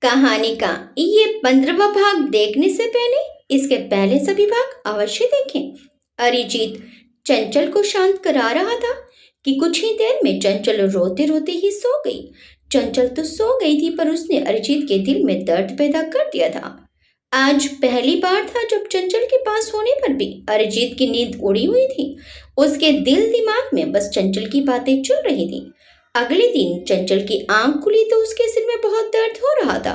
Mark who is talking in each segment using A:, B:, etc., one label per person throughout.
A: कहानी का ये 15वां भाग देखने से पहले इसके पहले सभी भाग अवश्य देखें। अरिजीत चंचल को शांत करा रहा था कि कुछ ही देर में चंचल रोते रोते ही सो गई। चंचल तो सो गई थी, पर उसने अरिजीत के दिल में दर्द पैदा कर दिया था। आज पहली बार था जब चंचल के पास होने पर भी अरिजीत की नींद उड़ी हुई थी। उसके दिल दिमाग में बस चंचल की बातें चल रही थी। अगले दिन चंचल की आंख खुली तो उसके सिर में बहुत दर्द हो रहा था।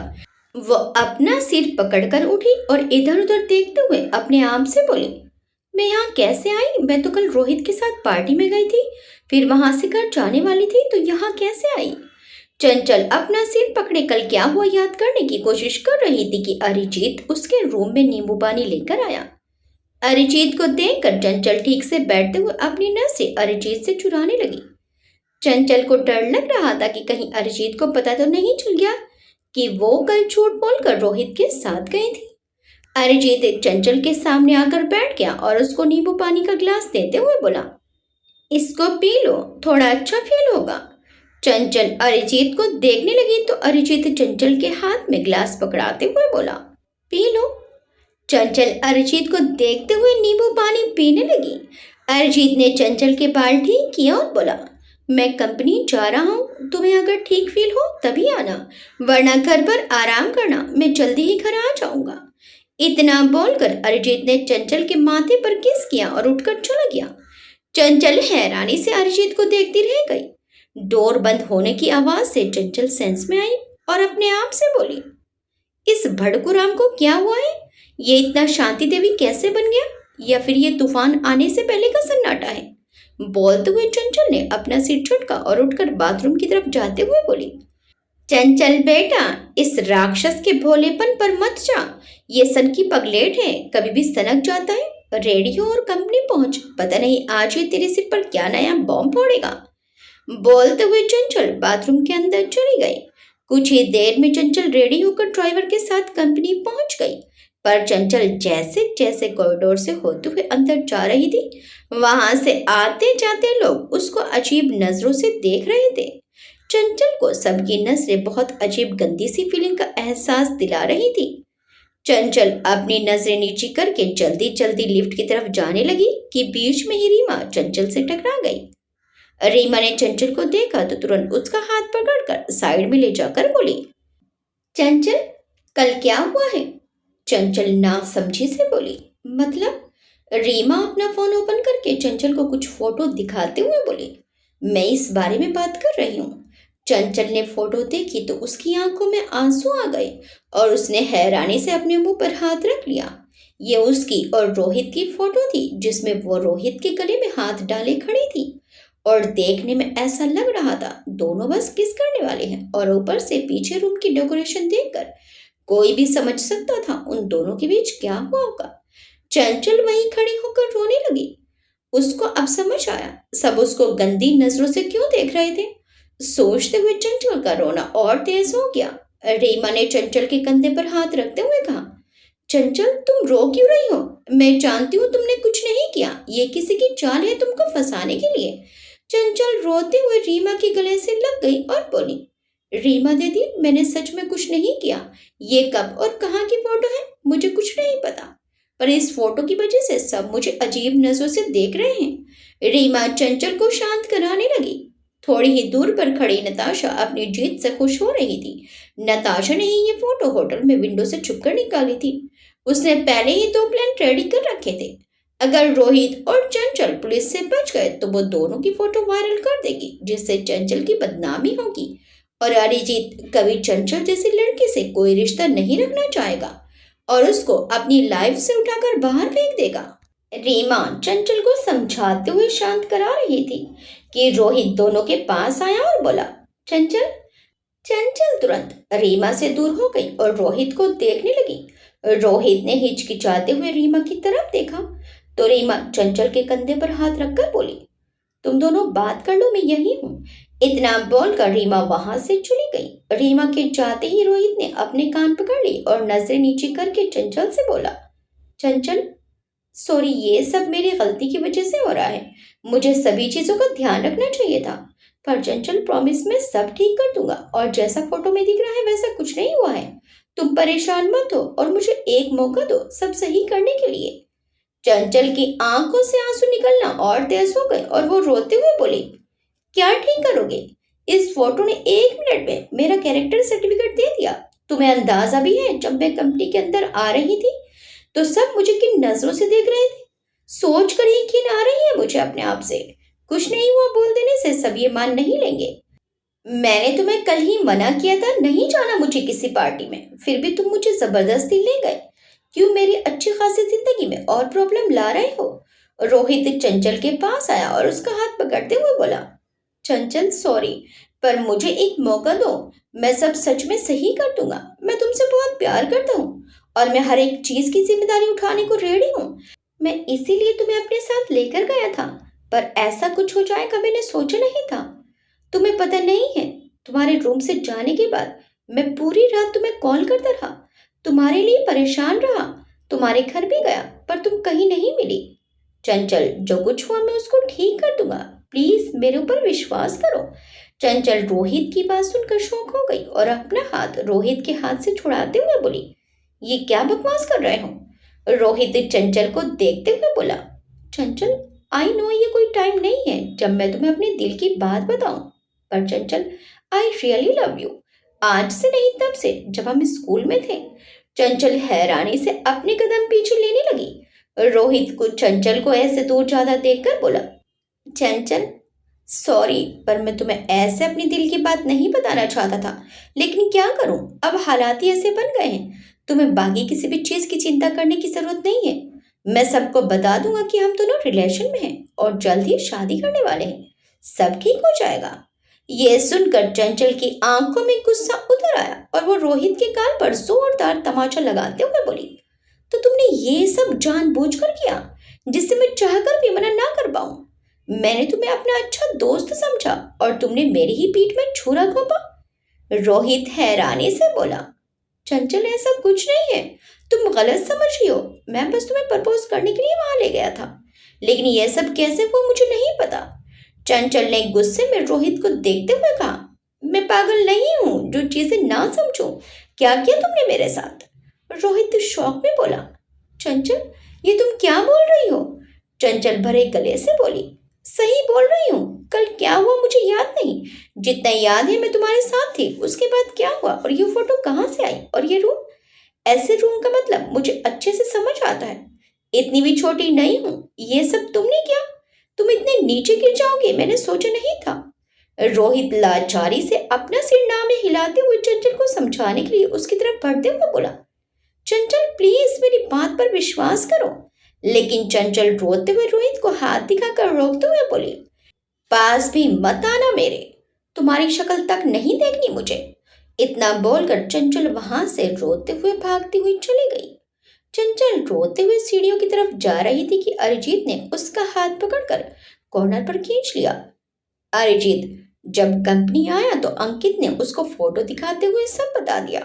A: वो अपना सिर पकड़कर उठी और इधर उधर देखते हुए अपने आप से बोली, मैं यहाँ कैसे आई? मैं तो कल रोहित के साथ पार्टी में गई थी, फिर वहां से घर जाने वाली थी, तो यहाँ कैसे आई? चंचल अपना सिर पकड़े कल क्या हुआ याद करने की कोशिश कर रही थी कि अरिजीत उसके रूम में नींबू पानी लेकर आया। अरिजीत को देखकर चंचल ठीक से बैठते हुए अपनी नसें अरिजीत से चुराने लगी। चंचल को डर लग रहा था कि कहीं अरिजीत को पता तो नहीं चल गया कि वो कल झूठ बोलकर रोहित के साथ गई थी। अरिजीत चंचल के सामने आकर बैठ गया और उसको नींबू पानी का गिलास देते हुए बोला, इसको पी लो, थोड़ा अच्छा फील होगा। चंचल अरिजीत को देखने लगी तो अरिजीत चंचल के हाथ में गिलास पकड़ाते हुए बोला, पी लो। चंचल अरिजीत को देखते हुए नींबू पानी पीने लगी। अरिजीत ने चंचल के बाल ठीक किया और बोला, मैं कंपनी जा रहा हूँ, तुम्हें अगर ठीक फील हो तभी आना, वरना घर पर आराम करना, मैं जल्दी ही घर आ जाऊंगा। इतना बोलकर अरिजीत ने चंचल के माथे पर किस किया और उठकर चला गया। चंचल हैरानी से अरिजीत को देखती रह गई। डोर बंद होने की आवाज से चंचल सेंस में आई और अपने आप से बोली, इस भड़कू राम को क्या हुआ है? ये इतना शांति देवी कैसे बन गया? या फिर ये तूफान आने से पहले का सन्नाटा है? बोलते हुए चंचल ने अपना सिर झटका और उठकर बाथरूम की तरफ जाते हुए बोली, चंचल बेटा, इस राक्षस के भोलेपन पर मत जा। ये सन की पगलेट है, कभी भी सनक जाता है। रेडी हो और कंपनी पहुंच, पता नहीं आज ये तेरे सिर पर क्या नया बॉम्ब फोड़ेगा। बोलते हुए चंचल बाथरूम के अंदर चली गई। कुछ ही देर में चंचल रेडी होकर ड्राइवर के साथ कंपनी पहुंच गई। पर चंचल जैसे जैसे कॉरिडोर से होते हुए अंदर जा रही थी, वहां से आते जाते लोग उसको अजीब नजरों से देख रहे थे। चंचल को सबकी नजरें बहुत अजीब गंदी सी फीलिंग का एहसास दिला रही थी। चंचल अपनी नजरें नीची करके जल्दी जल्दी लिफ्ट की तरफ जाने लगी कि बीच में ही रीमा चंचल से टकरा गई। रीमा ने चंचल को देखा तो तुरंत उसका हाथ पकड़कर साइड में ले जाकर बोली, चंचल, कल क्या हुआ है? चंचल ना समझी से बोली, मतलब? रीमा अपना फोन ओपन करके चंचल को कुछ फोटो दिखाते हुए बोली, मैं इस बारे में बात कर रही हूँ। चंचल ने फोटो देखी तो उसकी आंखों में आंसू आ गए और उसने हैरानी से अपने मुंह पर हाथ रख लिया। ये उसकी और रोहित की फोटो थी, जिसमें वो रोहित के गले में हाथ डाले खड़ी थी और देखने में ऐसा लग रहा था दोनों बस किस करने वाले हैं। और ऊपर से पीछे रूम की डेकोरेशन देखकर कोई भी समझ सकता था उन दोनों के बीच क्या हुआ होगा। चंचल वहीं खड़ी होकर रोने लगी। उसको अब समझ आया सब उसको गंदी नजरों से क्यों देख रहे थे। सोचते हुए चंचल का रोना और तेज हो गया। रीमा ने चंचल के कंधे पर हाथ रखते हुए कहा, चंचल, तुम रो क्यों रही हो? मैं जानती हूँ तुमने कुछ नहीं किया, ये किसी की चाल है तुमको फंसाने के लिए। चंचल रोते हुए रीमा के गले से लग गई और बोली, रीमा दीदी, मैंने सच में कुछ नहीं किया। ये कब और कहाँ की फोटो है मुझे कुछ नहीं पता, पर इस फोटो की वजह से सब मुझे अजीब नजरों से देख रहे हैं। रीमा चंचल को शांत कराने लगी। थोड़ी ही दूर पर खड़ी नताशा अपनी जीत से खुश हो रही थी। नताशा ने ही ये फोटो होटल में विंडो से छुपकर निकाली थी। उसने पहले ही 2 प्लान रेडी कर रखे थे। अगर रोहित और चंचल पुलिस से बच गए तो वो दोनों की फोटो वायरल कर देगी, जिससे चंचल की बदनामी होगी और अरिजीत कभी चंचल जैसी लड़की से कोई रिश्ता नहीं रखना चाहेगा और उसको अपनी लाइफ से उठाकर बाहर फेंक देगा। रीमा चंचल को समझाते हुए शांत करा रही थी कि रोहित दोनों के पास आया और बोला, चंचल। चंचल तुरंत रीमा से दूर हो गई और रोहित को देखने लगी। रोहित ने हिचकिचाते हुए रीमा की तरफ देखा तो रीमा चंचल के कंधे पर हाथ रखकर बोली, तुम दोनों बात कर लो, मैं यही हूँ। इतना बोलकर रीमा वहां से चली गई। रीमा के जाते ही रोहित ने अपने कान पकड़ ली और नजरें नीचे करके चंचल से बोला, चंचल, सॉरी, ये सब मेरी गलती की वजह से हो रहा है। मुझे सभी चीजों का ध्यान रखना चाहिए था। पर चंचल, प्रॉमिस, मैं सब ठीक कर दूंगा और जैसा फोटो में दिख रहा है वैसा कुछ नहीं हुआ है। तुम परेशान मत हो और मुझे एक मौका दो सब सही करने के लिए। चंचल की आंखों से आंसू निकलना और तेज हो गए और वो रोते हुए बोली, क्या ठीक करोगे? इस फोटो ने 1 मिनट में मेरा कैरेक्टर सर्टिफिकेट दे दिया। तुम्हें अंदाजा भी है, जब मैं कंपनी के अंदर आ रही थी तो सब मुझे किन नजरों से देख रहे थे। सोच कर ही घिन आ रही है मुझे अपने आप से। कुछ नहीं हुआ बोल देने से सब ये मान नहीं लेंगे। मैंने तुम्हें कल ही मना किया था नहीं जाना मुझे किसी पार्टी में, फिर भी तुम मुझे जबरदस्ती ले गए। क्यों मेरी अच्छी खासी जिंदगी में और प्रॉब्लम ला रहे हो? रोहित चंचल के पास आया और उसका हाथ पकड़ते हुए बोला, चंचल सॉरी, पर मुझे एक मौका दो। मैं सब सच में सही कर दूंगा। मैं तुमसे बहुत प्यार करता हूँ और मैं हर एक चीज की जिम्मेदारी उठाने को रेडी हूँ। मैं इसीलिए तुम्हें अपने साथ लेकर गया था, पर ऐसा कुछ हो जाएगा मैंने सोचा नहीं था। तुम्हें पता नहीं है, तुम्हारे रूम से जाने के बाद मैं पूरी रात तुम्हें कॉल करता रहा, तुम्हारे लिए परेशान रहा, तुम्हारे घर भी गया पर तुम कहीं नहीं मिली। चंचल, जो कुछ हुआ मैं उसको ठीक कर दूंगा, प्लीज मेरे ऊपर विश्वास करो। चंचल रोहित की बात सुनकर शॉक हो गई और अपना हाथ रोहित के हाथ से छुड़ाते हुए बोली, ये क्या बकवास कर रहे हो? रोहित चंचल को देखते हुए बोला, चंचल आई नो ये कोई टाइम नहीं है जब मैं तुम्हें अपने दिल की बात बताऊं, पर चंचल आई रियली लव यू। आज से नहीं तब से जब हम स्कूल में थे। चंचल हैरानी से अपने कदम पीछे लेने लगी। रोहित को चंचल को ऐसे दूर जाता देखकर बोला, चंचल सॉरी, पर मैं तुम्हें ऐसे अपनी दिल की बात नहीं बताना चाहता था, लेकिन क्या करूं, अब हालात ही ऐसे बन गए हैं। तुम्हें बाकी किसी भी चीज की चिंता करने की जरूरत नहीं है। मैं सबको बता दूंगा कि हम दोनों रिलेशन में हैं और जल्द ही शादी करने वाले हैं। सब ठीक हो जाएगा। ये सुनकर चंचल की आंखों में गुस्सा उतर आया और वो रोहित के गाल पर जोरदार तमाचा लगाते हुए बोली, तो तुमने ये सब जानबूझकर किया जिससे मैं चाहकर भी मना ना कर पाऊं। मैंने तुम्हें अपना अच्छा दोस्त समझा और तुमने मेरी ही पीठ में छुरा घोंपा। रोहित हैरानी से बोला, चंचल ऐसा कुछ नहीं है, तुम गलत समझ रही हो। मैं बस तुम्हें प्रपोज करने के लिए वहां ले गया था, लेकिन यह सब कैसे हुआ मुझे नहीं पता। चंचल ने गुस्से में रोहित को देखते हुए कहा, मैं पागल नहीं हूं जो चीजें ना समझूं। क्या किया तुमने मेरे साथ? रोहित शौक में बोला, चंचल ये तुम क्या बोल रही हो? चंचल भरे गले से बोली, सही बोल रही हूँ। कल क्या हुआ मुझे याद नहीं, जितना याद है मैं तुम्हारे साथ थी। उसके बाद क्या हुआ और ये फोटो कहाँ से आई और ये रूम, ऐसे रूम का मतलब मुझे अच्छे से समझ आता है। इतनी भी छोटी नहीं हूँ। ये सब तुमने किया? तुम इतने नीचे गिर जाओगे मैंने सोचा नहीं था। रोहित लाचारी से अपना सिर ना में हिलाते हुए चंचल को समझाने के लिए उसकी तरफ बढ़ते हुए बोला, चंचल प्लीज मेरी बात पर विश्वास करो। लेकिन चंचल रोते हुए रोहित को हाथ दिखाकर रोकते हुए बोली, पास भी मत आना मेरे, तुम्हारी शक्ल तक नहीं देखनी मुझे। इतना बोलकर चंचल वहां से रोते हुए भागती हुई चली गई। चंचल रोते हुए सीढ़ियों की तरफ जा रही थी कि अरिजीत ने उसका हाथ पकड़कर कॉर्नर पर खींच लिया। अरिजीत जब कंपनी आया तो अंकित ने उसको फोटो दिखाते हुए सब बता दिया।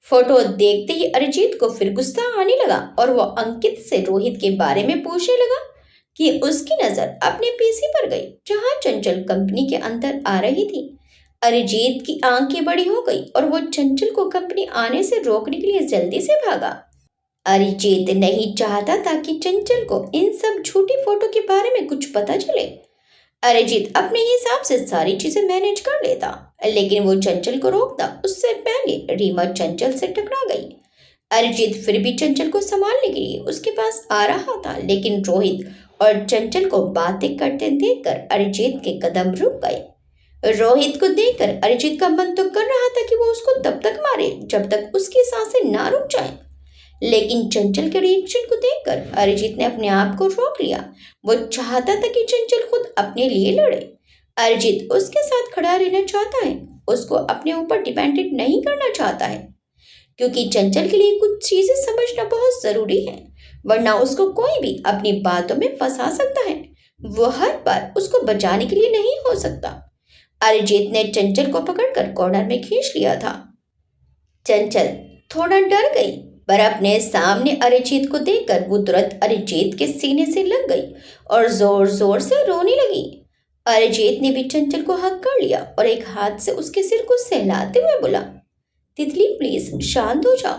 A: फोटो देखते ही अरिजीत को फिर गुस्सा आने लगा और वो अंकित से रोहित के बारे में पूछने लगा कि उसकी नजर अपने पीसी पर गई जहां चंचल कंपनी के अंदर आ रही थी। अरिजीत की आंखें बड़ी हो गई और वो चंचल को कंपनी आने से रोकने के लिए जल्दी से भागा। अरिजीत नहीं चाहता था कि चंचल को इन सब झूठी फोटो के बारे में कुछ पता चले। अरिजीत अपने हिसाब से सारी चीजें मैनेज कर लेता, लेकिन वो चंचल को रोकता उससे पहले रीमा चंचल से टकरा गई। अरिजीत फिर भी चंचल को संभालने के लिए उसके पास आ रहा था, लेकिन रोहित और चंचल को बातें करते देखकर अरिजीत के कदम रुक गए। रोहित को देखकर अरिजीत का मन तो कर रहा था कि वो उसको तब तक मारे जब तक उसकी सांसें ना रुक जाएं, लेकिन चंचल के रिएक्शन को देखकर अरिजीत ने अपने आप को रोक लिया। वो चाहता था कि चंचल खुद अपने लिए लड़े। अरिजीत उसके साथ खड़ा रहना चाहता है, उसको अपने ऊपर डिपेंडेंट नहीं करना चाहता है, क्योंकि चंचल के लिए कुछ चीजें समझना बहुत जरूरी है, वरना उसको कोई भी अपनी बातों में फंसा सकता है। वो हर बार उसको बचाने के लिए नहीं हो सकता। अरिजीत ने चंचल को पकड़कर कॉर्नर में खींच लिया था। चंचल थोड़ा डर गई, पर अपने सामने अरिजीत को देखकर वो तुरंत अरिजीत के सीने से लग गई और जोर जोर से रोने लगी। अरिजीत ने भी चंचल को हक कर लिया और एक हाथ से उसके सिर को सहलाते हुए बोला, तितली प्लीज शांत हो जाओ,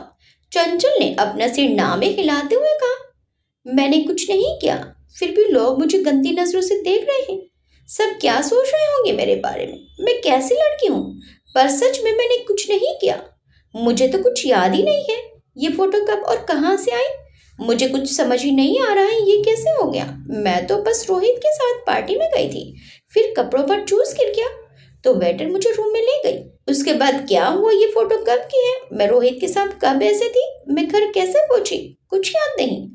A: चंचल ने अपना सिर ना में हिलाते हुए कहा। मैंने कुछ नहीं किया, फिर भी लोग मुझे गंदी नजरों से देख रहे हैं। सब क्या सोच रहे होंगे मेरे बारे में? मैं कैसी लड़की हूँ? पर सच में मैंने कुछ नहीं किया। मुझे तो कुछ याद ही नहीं है। ये फोटो कब और कहाँ से आई? मुझे कुछ समझ ही नहीं आ रहा है, ये कैसे हो गया? मैं तो बस रोहित के साथ पार्टी में गई थी, फिर कपड़ों पर जूस गिर गया तो वेटर मुझे रूम में ले गई। उसके बाद क्या हुआ? ये फोटो कब की है? मैं रोहित के साथ कब ऐसे थी? मैं घर कैसे पहुंची? कुछ याद नहीं।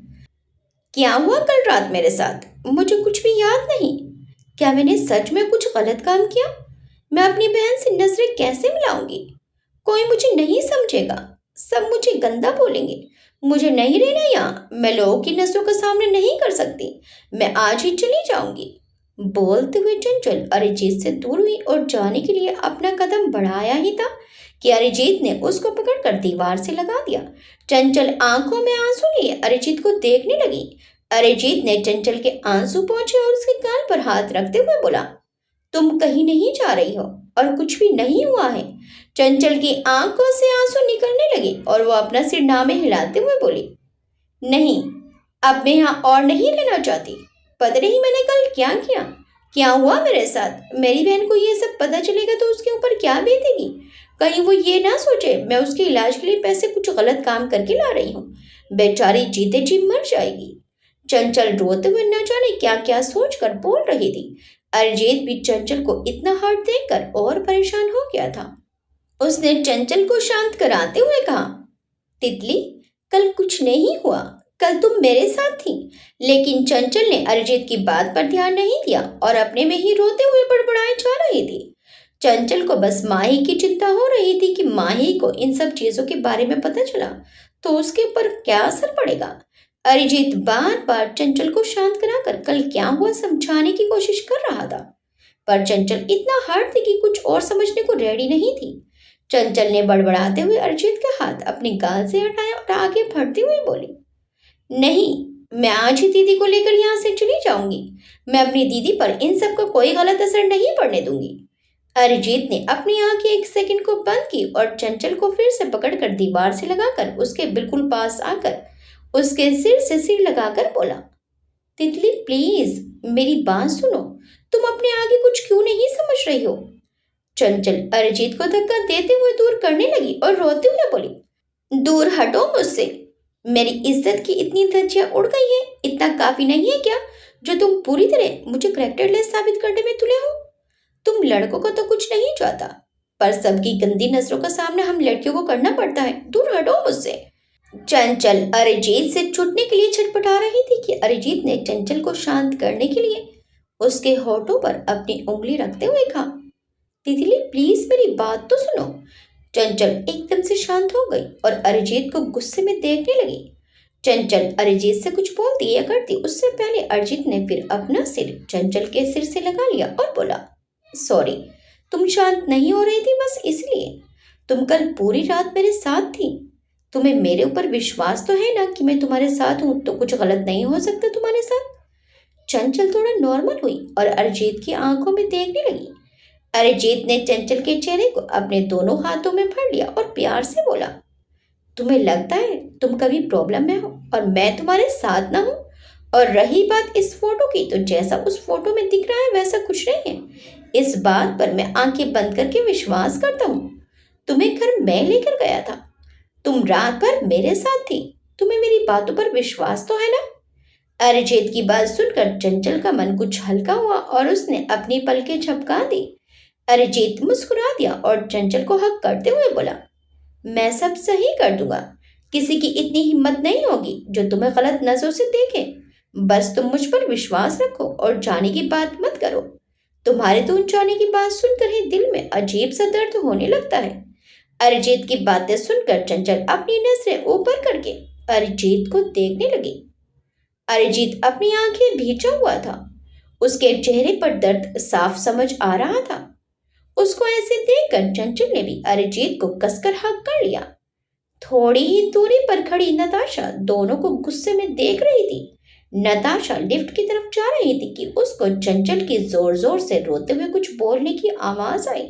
A: क्या हुआ कल रात मेरे साथ? मुझे कुछ भी याद नहीं। क्या मैंने सच में कुछ गलत काम किया? मैं अपनी बहन से नजरें कैसे मिलाऊंगी? कोई मुझे नहीं समझेगा, सब मुझे गंदा बोलेंगे। मुझे नहीं रहना यहाँ, मैं लोगों की नजरों का सामने नहीं कर सकती। मैं आज ही चली जाऊंगी। बोलते हुए चंचल अरिजीत से दूर हुई और जाने के लिए अपना कदम बढ़ाया ही था कि अरिजीत ने उसको पकड़कर दीवार से लगा दिया। चंचल आंखों में आंसू लिए अरिजीत को देखने लगी। अरिजीत ने चंचल के आंसू पोंछे और उसके गाल पर हाथ रखते हुए बोला, तुम कहीं नहीं जा रही हो और कुछ भी नहीं हुआ है। चंचल की आंखों से आंसू निकलने लगे और वो अपना सिर ना में हिलाते हुए बोली, नहीं, अब मैं यहाँ और नहीं रहना चाहती। पता नहीं मैंने कल क्या किया, क्या हुआ मेरे साथ। मेरी बहन को ये सब पता चलेगा तो उसके ऊपर क्या बीतेगी। कहीं वो ये ना सोचे मैं उसके इलाज के लिए पैसे कुछ गलत काम करके ला रही हूँ। बेचारी जीते जी मर जाएगी। चंचल रोते हुए न जाने क्या क्या सोच कर बोल रही थी। अरिजीत भी चंचल को इतना हर्ट देखकर और परेशान हो गया था। उसने चंचल को शांत कराते हुए कहा, तितली, कल कुछ नहीं हुआ, कल तुम मेरे साथ थी। लेकिन चंचल ने अरिजीत की बात पर ध्यान नहीं दिया और अपने में ही रोते हुए बड़बड़ाए जा रही थी। चंचल को बस माही की चिंता हो रही थी कि माही को इन सब चीजों के बारे में पता चला तो उसके ऊपर क्या असर पड़ेगा। अरिजीत बार बार चंचल को शांत कराकर कल क्या हुआ समझाने की कोशिश कर रहा था, पर चंचल इतना हर्ट थी कि कुछ और समझने को रेडी नहीं थी। चंचल ने बड़बड़ाते हुए अरिजीत का हाथ अपने गाल से हटाया और आगे बढ़ती हुई बोली, नहीं, मैं आज ही दीदी को लेकर यहाँ से चली जाऊंगी। मैं अपनी दीदी पर इन सब का कोई गलत असर नहीं पड़ने दूंगी। अरिजीत ने अपनी आंखें एक सेकंड को बंद की और चंचल को फिर से पकड़कर दीवार से लगाकर उसके बिल्कुल पास आकर उसके सिर से सिर लगाकर बोला, तितली प्लीज मेरी बात सुनो, तुम अपने आगे कुछ क्यों नहीं समझ रही हो। चंचल अरिजीत को धक्का देते हुए दूर करने लगी और रोते हुए बोली, दूर हटो मुझसे। मेरी इज्जत की इतनी धज्जियां उड़ गई है, इतना काफी नहीं है क्या जो तुम पूरी तरह मुझे करैक्टरलेस साबित करने में तुले हो। तुम लड़कों को तो कुछ नहीं चाहता, पर सबकी गंदी नजरों का सामना हम लड़कियों को करना पड़ता है। दूर हटो मुझसे। चंचल अरिजीत से छूटने के लिए छटपटा रही थी कि अरिजीत ने चंचल को शांत करने के लिए उसके होठों पर अपनी उंगली रखते हुए कहा, तितली प्लीज मेरी बात तो सुनो। चंचल एकदम से शांत हो गई और अरिजीत को गुस्से में देखने लगी। चंचल अरिजीत से कुछ बोलती या करती उससे पहले अरिजीत ने फिर अपना सिर चंचल के सिर से लगा लिया और बोला, सॉरी, तुम शांत नहीं हो रही थी बस इसलिए। तुम कल पूरी रात मेरे साथ थी। तुम्हें मेरे ऊपर विश्वास तो है ना कि मैं तुम्हारे साथ हूं तो कुछ गलत नहीं हो सकता तुम्हारे साथ। चंचल थोड़ा नॉर्मल हुई और अरिजीत की आंखों में देखने लगी। अरिजीत ने चंचल के चेहरे को अपने दोनों हाथों में भर लिया और प्यार से बोला, तुम्हें लगता है तुम कभी प्रॉब्लम में हो और मैं तुम्हारे साथ ना हूं। और रही बात इस फोटो की, तो जैसा उस फोटो में दिख रहा है वैसा कुछ नहीं है। इस बात पर मैं आंखें बंद करके विश्वास करता हूँ। तुम्हें घर मैं लेकर गया था, तुम रात भर मेरे साथ थी। तुम्हें मेरी बातों पर विश्वास तो है ना। अरिजीत की बात सुनकर चंचल का मन कुछ हल्का हुआ और उसने अपनी पलकें झपका दी। अरिजीत मुस्कुरा दिया और चंचल को हक करते हुए बोला, मैं सब सही कर दूंगा। किसी की इतनी हिम्मत नहीं होगी जो तुम्हें गलत नजरों से देखे। बस तुम मुझ पर विश्वास रखो और जाने की बात मत करो। तुम्हारे तो उन जाने की बात सुनकर ही दिल में अजीब सा दर्द होने लगता है। अरिजीत की बातें सुनकर चंचल अपनी नजरें ऊपर करके अरिजीत को देखने लगी। अरिजीत अपनी आंखें भींचा हुआ था। उसके चेहरे पर दर्द साफ समझ आ रहा था। उसको ऐसे देखकर चंचल ने भी अरिजीत को कसकर हक कर लिया। थोड़ी ही दूरी पर खड़ी नताशा दोनों को गुस्से में देख रही थी। नताशा लिफ्ट की तरफ जा रही थी कि उसको चंचल की जोर जोर से रोते हुए कुछ बोलने की आवाज आई।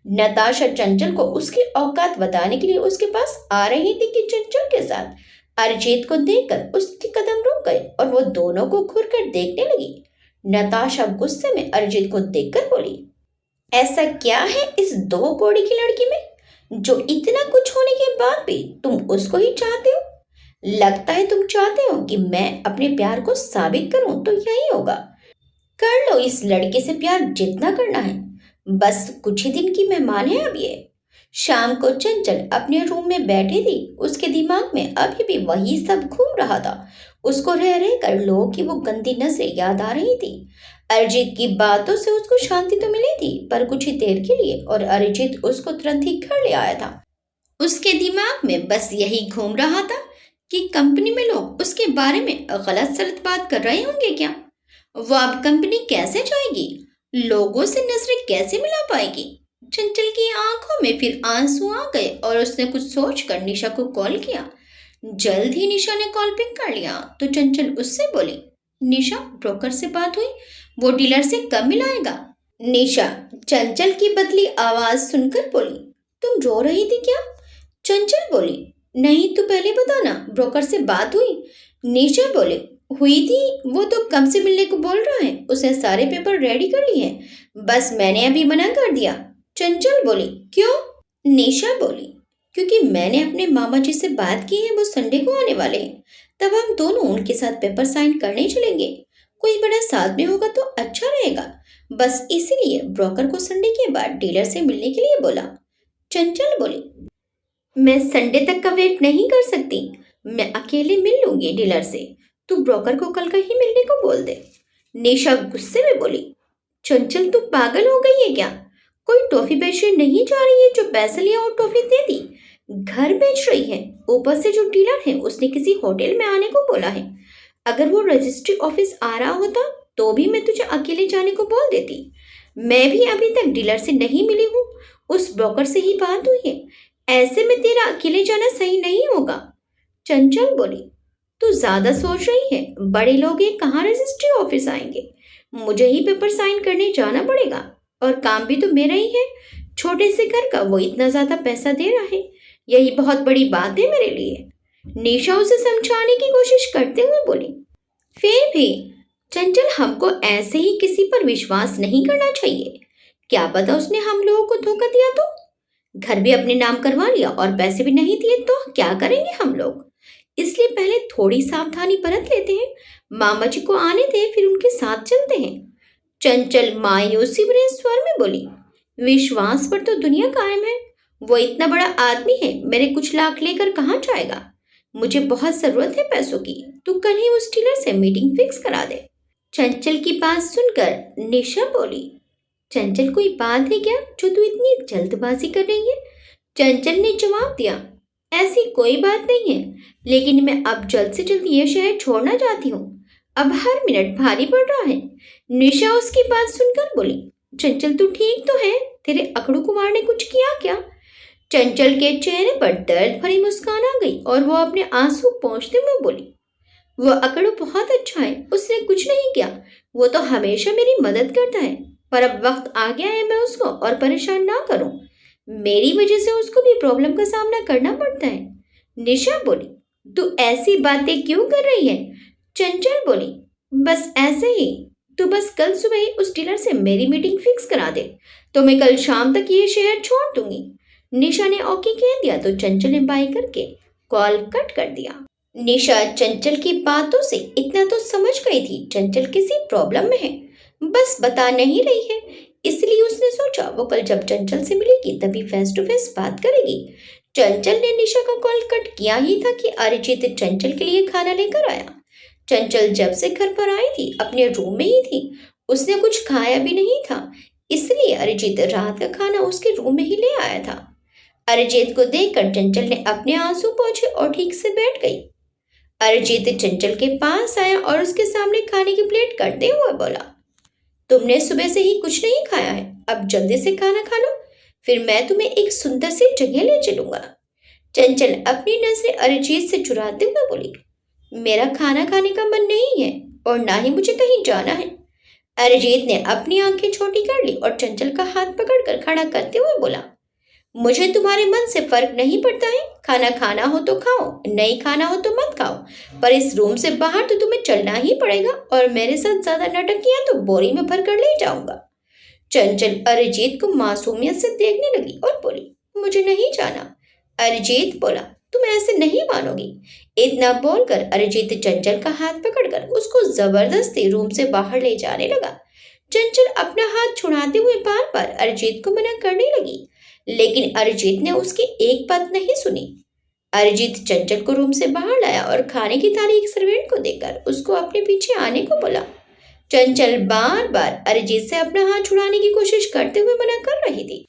A: नताशा चंचल को उसकी औकात बताने के लिए उसके पास आ रही थी कि चंचल के साथ अरिजीत को देखकर उसके कदम रुक गए और वो दोनों को घूर कर देखने लगी। नताशा गुस्से में अरिजीत को देखकर बोली, ऐसा क्या है इस 2 कौड़ी की लड़की में जो इतना कुछ होने के बाद भी तुम उसको ही चाहते हो? लगता है तुम चाहते हो कि मैं अपने प्यार को साबित करूं तो यही होगा। कर लो इस लड़के से प्यार जितना करना है, बस कुछ ही दिन की मेहमान है अब ये। शाम को चंचल अपने रूम में बैठी थी। उसके दिमाग में अभी भी वही सब घूम रहा था। उसको रह रह कर लोगों की वो गंदी नजरें याद आ रही थी। अरिजीत की बातों से उसको शांति तो मिली थी, पर कुछ ही देर के लिए, और अरिजीत उसको तुरंत ही घर ले आया था। उसके दिमाग में बस यही घूम रहा था कि कंपनी में लोग उसके बारे में गलत सलत बात कर रहे होंगे क्या। वो अब कंपनी कैसे जाएगी, लोगों से नजरें कैसे मिला पाएगी। चंचल की आंखों में फिर आंसू आ गए और उसने कुछ सोचकर निशा को कॉल किया। जल्द ही निशा ने कॉल पिक कर लिया तो चंचल उससे बोली, निशा ब्रोकर से बात हुई, वो डीलर से कब मिलाएगा। निशा चंचल की बदली आवाज सुनकर बोली, तुम रो रही थी क्या। चंचल बोली, नहीं तू पहले बताना, ब्रोकर से बात हुई। निशा बोले, हुई थी, वो तो कब से मिलने को बोल रहा है, उसने सारे पेपर रेडी कर लिए हैं, बस मैंने अभी मना कर दिया। चंचल बोली, क्यों। निशा बोली, क्योंकि मैंने अपने मामा जी से बात की है, वो संडे को आने वाले हैं, तब हम दोनों उनके साथ पेपर साइन करने चलेंगे। कोई बड़ा साथ में होगा तो अच्छा रहेगा, बस इसीलिए ब्रोकर को संडे के बाद डीलर से मिलने के लिए बोला। चंचल बोली, मैं संडे तक का वेट नहीं कर सकती, मैं अकेले मिल लूंगी डीलर से, तू ब्रोकर को कल का ही मिलने को बोल दे। निशा गुस्से में बोली, चंचल तू पागल हो गई है क्या, कोई टॉफी बेचने नहीं जा रही है जो पैसे लिया और टॉफी दे दी, घर बेच रही है। ऊपर से जो डीलर है उसने किसी होटल में आने को बोला है, अगर वो रजिस्ट्री ऑफिस आ रहा होता तो भी मैं तुझे अकेले जाने को बोल देती। मैं भी अभी तक डीलर से नहीं मिली हूँ, उस ब्रोकर से ही बात हुई है, ऐसे में तेरा अकेले जाना सही नहीं होगा। चंचल बोली, तू ज्यादा सोच रही है, बड़े लोग ये कहाँ रजिस्ट्री ऑफिस आएंगे, मुझे ही पेपर साइन करने जाना पड़ेगा, और काम भी तो मेरा ही है, छोटे से घर का वो इतना ज्यादा पैसा दे रहा है, यही बहुत बड़ी बात है मेरे लिए। निशा उसे समझाने की कोशिश करते हुए बोली, फिर भी चंचल हमको ऐसे ही किसी पर विश्वास नहीं करना चाहिए, क्या पता उसने हम लोगों को धोखा दिया तो। घर भी अपने नाम करवा लिया और पैसे भी नहीं दिए तो क्या करेंगे हम लोग, इसलिए पहले थोड़ी सावधानी बरत लेते हैं, मामा जी को आने दे फिर उनके साथ चलते हैं। चंचल मायूसी भरे स्वर में बोली, विश्वास पर तो दुनिया कायम है, वो इतना बड़ा आदमी है, मेरे कुछ लाख लेकर कहाँ जाएगा, मुझे बहुत जरूरत है पैसों की, तू कल ही उस डीलर से मीटिंग फिक्स करा दे। चंचल की बात सुनकर निशा बोली, चंचल कोई बात है क्या जो तू इतनी जल्दबाजी कर रही है। चंचल ने जवाब दिया, ऐसी कोई बात नहीं है, लेकिन मैं अब जल्द से जल्द ये शहर छोड़ना चाहती हूँ, अब हर मिनट भारी पड़ रहा है। निशा उसकी बात सुनकर बोली, चंचल तू ठीक तो है, तेरे अकड़ू कुमार ने कुछ किया क्या। चंचल के चेहरे पर दर्द भरी मुस्कान आ गई और वो अपने आंसू पोंछते हुए बोली, वो अकड़ू बहुत अच्छा है, उसने कुछ नहीं किया, वो तो हमेशा मेरी मदद करता है, पर अब वक्त आ गया है मैं उसको और परेशान ना करूं, मेरी वजह से उसको भी प्रॉब्लम का सामना करना पड़ता है। निशा बोली, तू ऐसी बातें क्यों कर रही है। चंचल बोली, बस ऐसे ही, तू बस कल सुबह ही उस डीलर से मेरी मीटिंग फिक्स करा दे, तो मैं कल शाम तक ये शहर छोड़ दूंगी। निशा ने ओके कह दिया तो चंचल ने बाय करके कॉल कट कर दिया। निशा चंचल की बातों से इतना तो समझ गई थी चंचल किसी प्रॉब्लम में है, बस बता नहीं रही है, इसलिए उसने सोचा वो कल जब चंचल से मिलेगी तभी फेस टू फेस बात करेगी। चंचल ने निशा का कॉल कट किया ही था कि अरिजीत चंचल के लिए खाना लेकर आया। चंचल जब से घर पर आई थी अपने रूम में ही थी, उसने कुछ खाया भी नहीं था, इसलिए अरिजीत रात का खाना उसके रूम में ही ले आया था। अरिजीत को देखकर चंचल ने अपने आंसू पोंछे और ठीक से बैठ गई। अरिजीत चंचल के पास आया और उसके सामने खाने की प्लेट करते हुए बोला, तुमने सुबह से ही कुछ नहीं खाया है, अब जल्दी से खाना खा लो, फिर मैं तुम्हें एक सुंदर सी जगह ले चलूंगा। चंचल अपनी नजरें अरिजीत से चुराते हुए बोली, मेरा खाना खाने का मन नहीं है और ना ही मुझे कहीं जाना है, अरिजीत ने अपनी आंखें छोटी कर ली और चंचल का हाथ पकड़कर खड़ा करते हुए बोला, मुझे तुम्हारे मन से फर्क नहीं पड़ता है। खाना खाना हो तो खाओ, नहीं खाना हो तो मत खाओ, पर इस रूम से बाहर तो तुम्हें चलना ही पड़ेगा और मेरे साथ ज्यादा नाटक किया तो बोरी में भर कर ले जाऊंगा। चंचल अरिजीत को मासूमियत से देखने लगी और बोली, मुझे नहीं जाना। अरिजीत बोला, तुम ऐसे नहीं मानोगी। इतना बोलकर अरिजीत चंचल का हाथ पकड़कर उसको जबरदस्ती रूम से बाहर ले जाने लगा। चंचल अपना हाथ छुड़ाते हुए बार बार अरिजीत को मना करने लगी, लेकिन अरिजीत ने उसकी एक बात नहीं सुनी। अरिजीत चंचल को रूम से बाहर लाया और खाने की थाली एक सर्वेंट को देकर उसको अपने पीछे आने को बोला। चंचल बार बार अरिजीत से अपना हाथ छुड़ाने की कोशिश करते हुए मना कर रही थी।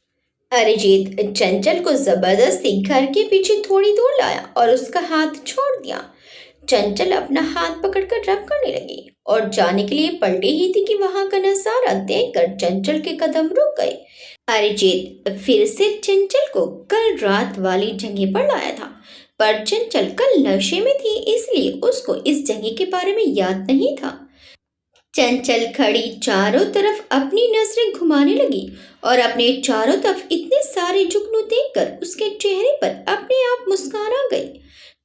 A: अरिजीत चंचल को जबरदस्ती घर के पीछे थोड़ी दूर लाया और उसका हाथ छोड़ दिया। चंचल अपना हाथ पकड़कर रब करने लगी और जाने के लिए पलटी ही थी कि वहां का नजारा देखकर चंचल के कदम रुक गए। अरिजीत फिर से चंचल को कल रात वाली जगह पर लाया था, पर चंचल कल नशे में थी, इसलिए उसको इस जगह के बारे में याद नहीं था। चंचल खड़ी चारों तरफ अपनी नजरें घुमाने लगी और अपने चारों तरफ इतने सारे जुगनू देखकर उसके चेहरे पर अपने आप मुस्कान आ गई।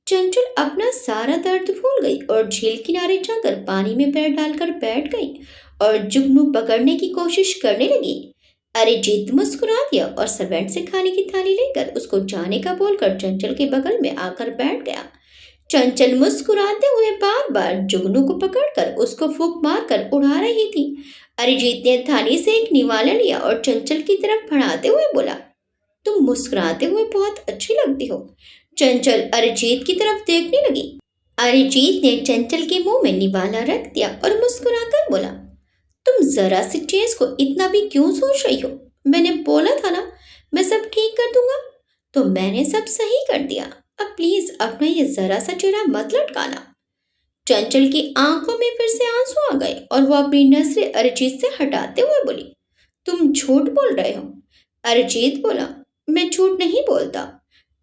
A: चंचल अपना सारा दर्द भूल गई और झील किनारे जाकर पानी में पैर डालकर बैठ गई और जुगनू पकड़ने की कोशिश करने लगी। अरिजीत मुस्कुरा दिया और सर्वेंट से खाने की थाली लेकर उसको जाने का बोलकर चंचल के बगल में आकर बैठ गया। चंचल मुस्कुराते हुए बार बार जुगनू को पकड़कर उसको फूंक मारकर उड़ा रही थी। अरिजीत ने थाली से एक निवाला लिया और चंचल की तरफ बढ़ाते हुए बोला, तुम मुस्कुराते हुए बहुत अच्छी लगती हो। चंचल अरिजीत की तरफ देखने लगी। अरिजीत ने चंचल के मुंह में निवाला रख दिया और मुस्कुराकर बोला, तुम जरा सी चीज को इतना भी क्यों सोच रही हो? मैंने बोला था ना मैं सब ठीक कर दूंगा, तो मैंने सब सही कर दिया। अब प्लीज अपना ये जरा सा चेहरा मत लटकाना। चंचल की आंखों में फिर से आंसू आ गए और वो अपनी नजरें अरिजीत से हटाते हुए बोली, तुम झूठ बोल रहे हो। अरिजीत बोला, मैं झूठ नहीं बोलता।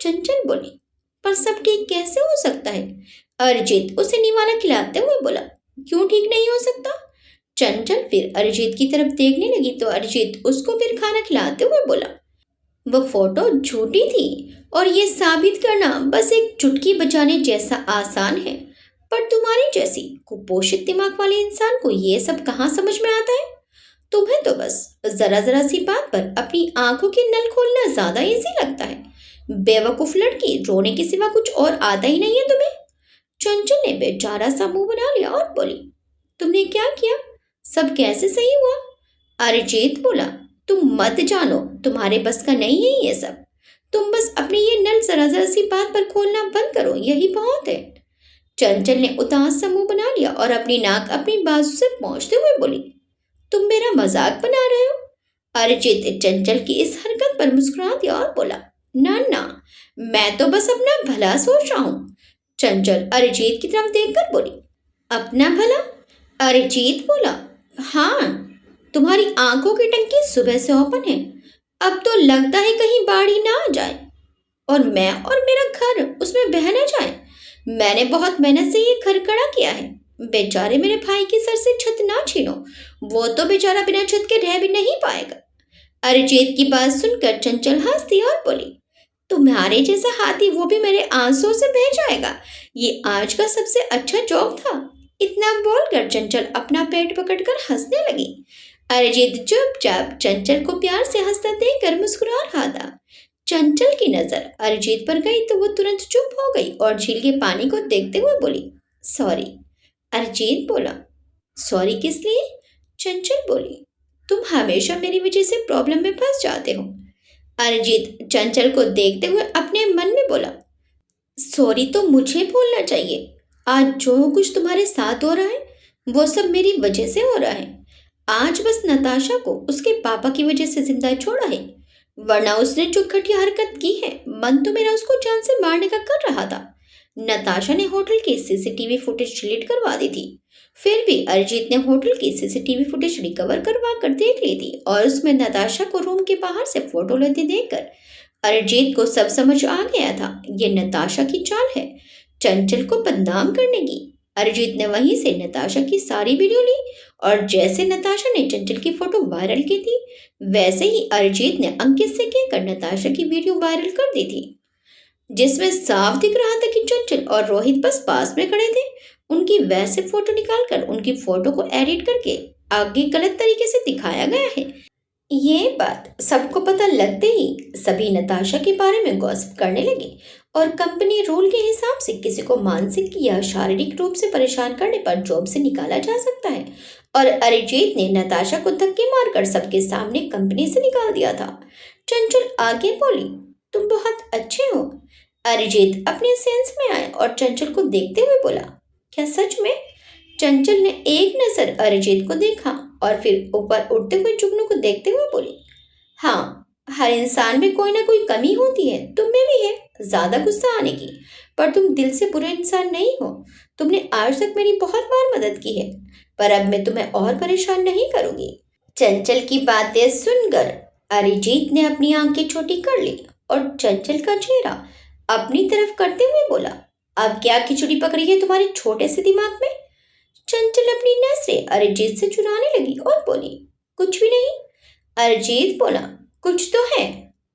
A: चंचल बोली, पर सब ठीक कैसे हो सकता है? अरिजीत उसे निवाला खिलाते हुए बोला, क्यों ठीक नहीं हो सकता? चंचल फिर अरिजीत की तरफ देखने लगी तो अरिजीत उसको फिर खाना खिलाते हुए बोला, वो फोटो झूठी थी और ये साबित करना बस एक चुटकी बजाने जैसा आसान है, पर तुम्हारी जैसी कुपोषित दिमाग वाले इंसान को ये सब कहाँ समझ में आता है? तुम्हें तो बस जरा जरा सी बात पर अपनी आंखों के नल खोलना ज्यादा इजी लगता है। बेवकूफ लड़की, रोने के सिवा कुछ और आता ही नहीं है तुम्हें। चंचल ने बेचारा सा मुंह बना लिया और बोली, तुमने क्या किया? सब कैसे सही हुआ? अरिजीत बोला, तुम मत जानो, तुम्हारे बस का नहीं है ये सब। तुम बस अपनी ये नल जरा जरा सी बात पर खोलना बंद करो, यही बहुत है। चंचल ने उदास सा मुंह बना लिया और अपनी नाक अपनी बाजू से पहुंचते हुए बोली, तुम मेरा मजाक बना रहे हो? अरिजीत चंचल की इस हरकत पर मुस्कुरा दिया और बोला, ना ना, मैं तो बस अपना भला सोच रहा हूँ। चंचल अरिजीत की तरफ देखकर बोली, अपना भला? अरिजीत बोला, हाँ, तुम्हारी आंखों की टंकी सुबह से ओपन है, अब तो लगता है कहीं बाढ़ ही ना आ जाए और मैं और मेरा घर उसमें बह न जाए। मैंने बहुत मेहनत से ये घर खड़ा किया है। बेचारे मेरे भाई के सर से छत ना छीनो, वो तो बेचारा बिना छत के रह भी नहीं पाएगा। अरिजीत की बात सुनकर चंचल हंसती और बोली, तुम्हारे जैसा हाथी वो भी मेरे आंसुओं से बह जाएगा, ये आज का सबसे अच्छा जॉब था। इतना बोलकर चंचल अपना पेट पकड़कर हंसने लगी। अरिजीत चुपचाप चंचल को प्यार से हंसता देखकर मुस्कुरा रहा था। चंचल की नजर अरिजीत पर गई तो वो तुरंत चुप हो गई और झील के पानी को देखते हुए बोली, सॉरी। अरिजीत बोला, सॉरी किस लिए? चंचल बोली, तुम हमेशा मेरी वजह से प्रॉब्लम में फंस जाते हो। अरिजीत चंचल को देखते हुए अपने मन में बोला, सॉरी तो मुझे बोलना चाहिए। आज जो कुछ तुम्हारे साथ हो रहा है वो सब मेरी वजह से हो रहा है। आज बस नताशा को उसके पापा की वजह से जिंदा छोड़ा है, वरना उसने जो घटिया हरकत की है, मन तो मेरा उसको जान से मारने का कर रहा था। नताशा ने होटल की सीसीटीवी फुटेज डिलीट करवा दी थी, फिर भी अरिजीत ने होटल की सीसीटीवी फुटेज रिकवर करवा कर देख ली थी और उसमें नताशा को रूम के बाहर से फोटो लेते देखकर अरिजीत को सब समझ आ गया था, ये नताशा की चाल है चंचल को बदनाम करने की। अरिजीत ने वहीं से नताशा की सारी वीडियो ली और जैसे नताशा ने चंचल की फोटो वायरल की थी वैसे ही अरिजीत ने अंकित से कहकर नताशा की वीडियो वायरल कर दी थी, जिसमें साफ दिख रहा था कि चंचल और रोहित बस पास में खड़े थे। उनकी वैसे फोटो निकालकर उनकी फोटो को एडिट करके आगे गलत तरीके से दिखाया गया है। ये बात सबको पता लगते ही सभी नताशा के बारे में गॉसिप करने लगे और कंपनी रूल के हिसाब से किसी को मानसिक या शारीरिक रूप से परेशान करने पर जॉब से निकाला जा सकता है और अरिजीत ने नताशा को धक्के मारकर सबके सामने कंपनी से निकाल दिया था। चंचल आगे बोली, तुम बहुत अच्छे हो। अरिजीत अपने सेंस में आए और चंचल को देखते हुए बोला, क्या सच में? चंचल ने एक नजर अरिजीत को देखा और फिर ऊपर उठते हुए जुगनू को देखते हुए बोली, हाँ, हर इंसान में कोई ना कोई कमी होती है, तुम में भी है ज्यादा गुस्सा आने की, पर तुम दिल से बुरे इंसान नहीं हो। तुमने आज तक मेरी बहुत बार मदद की है, पर अब मैं तुम्हें और परेशान नहीं करूंगी। चंचल की बातें सुनकर अरिजीत ने अपनी आंखें छोटी कर ली और चंचल का चेहरा अपनी तरफ करते हुए बोला, अब क्या खिचड़ी पकड़ी है तुम्हारे छोटे से दिमाग में? चंचल अपनी नजरें अरिजीत से चुराने लगी और बोली, कुछ भी नहीं। अरिजीत बोला, कुछ तो है।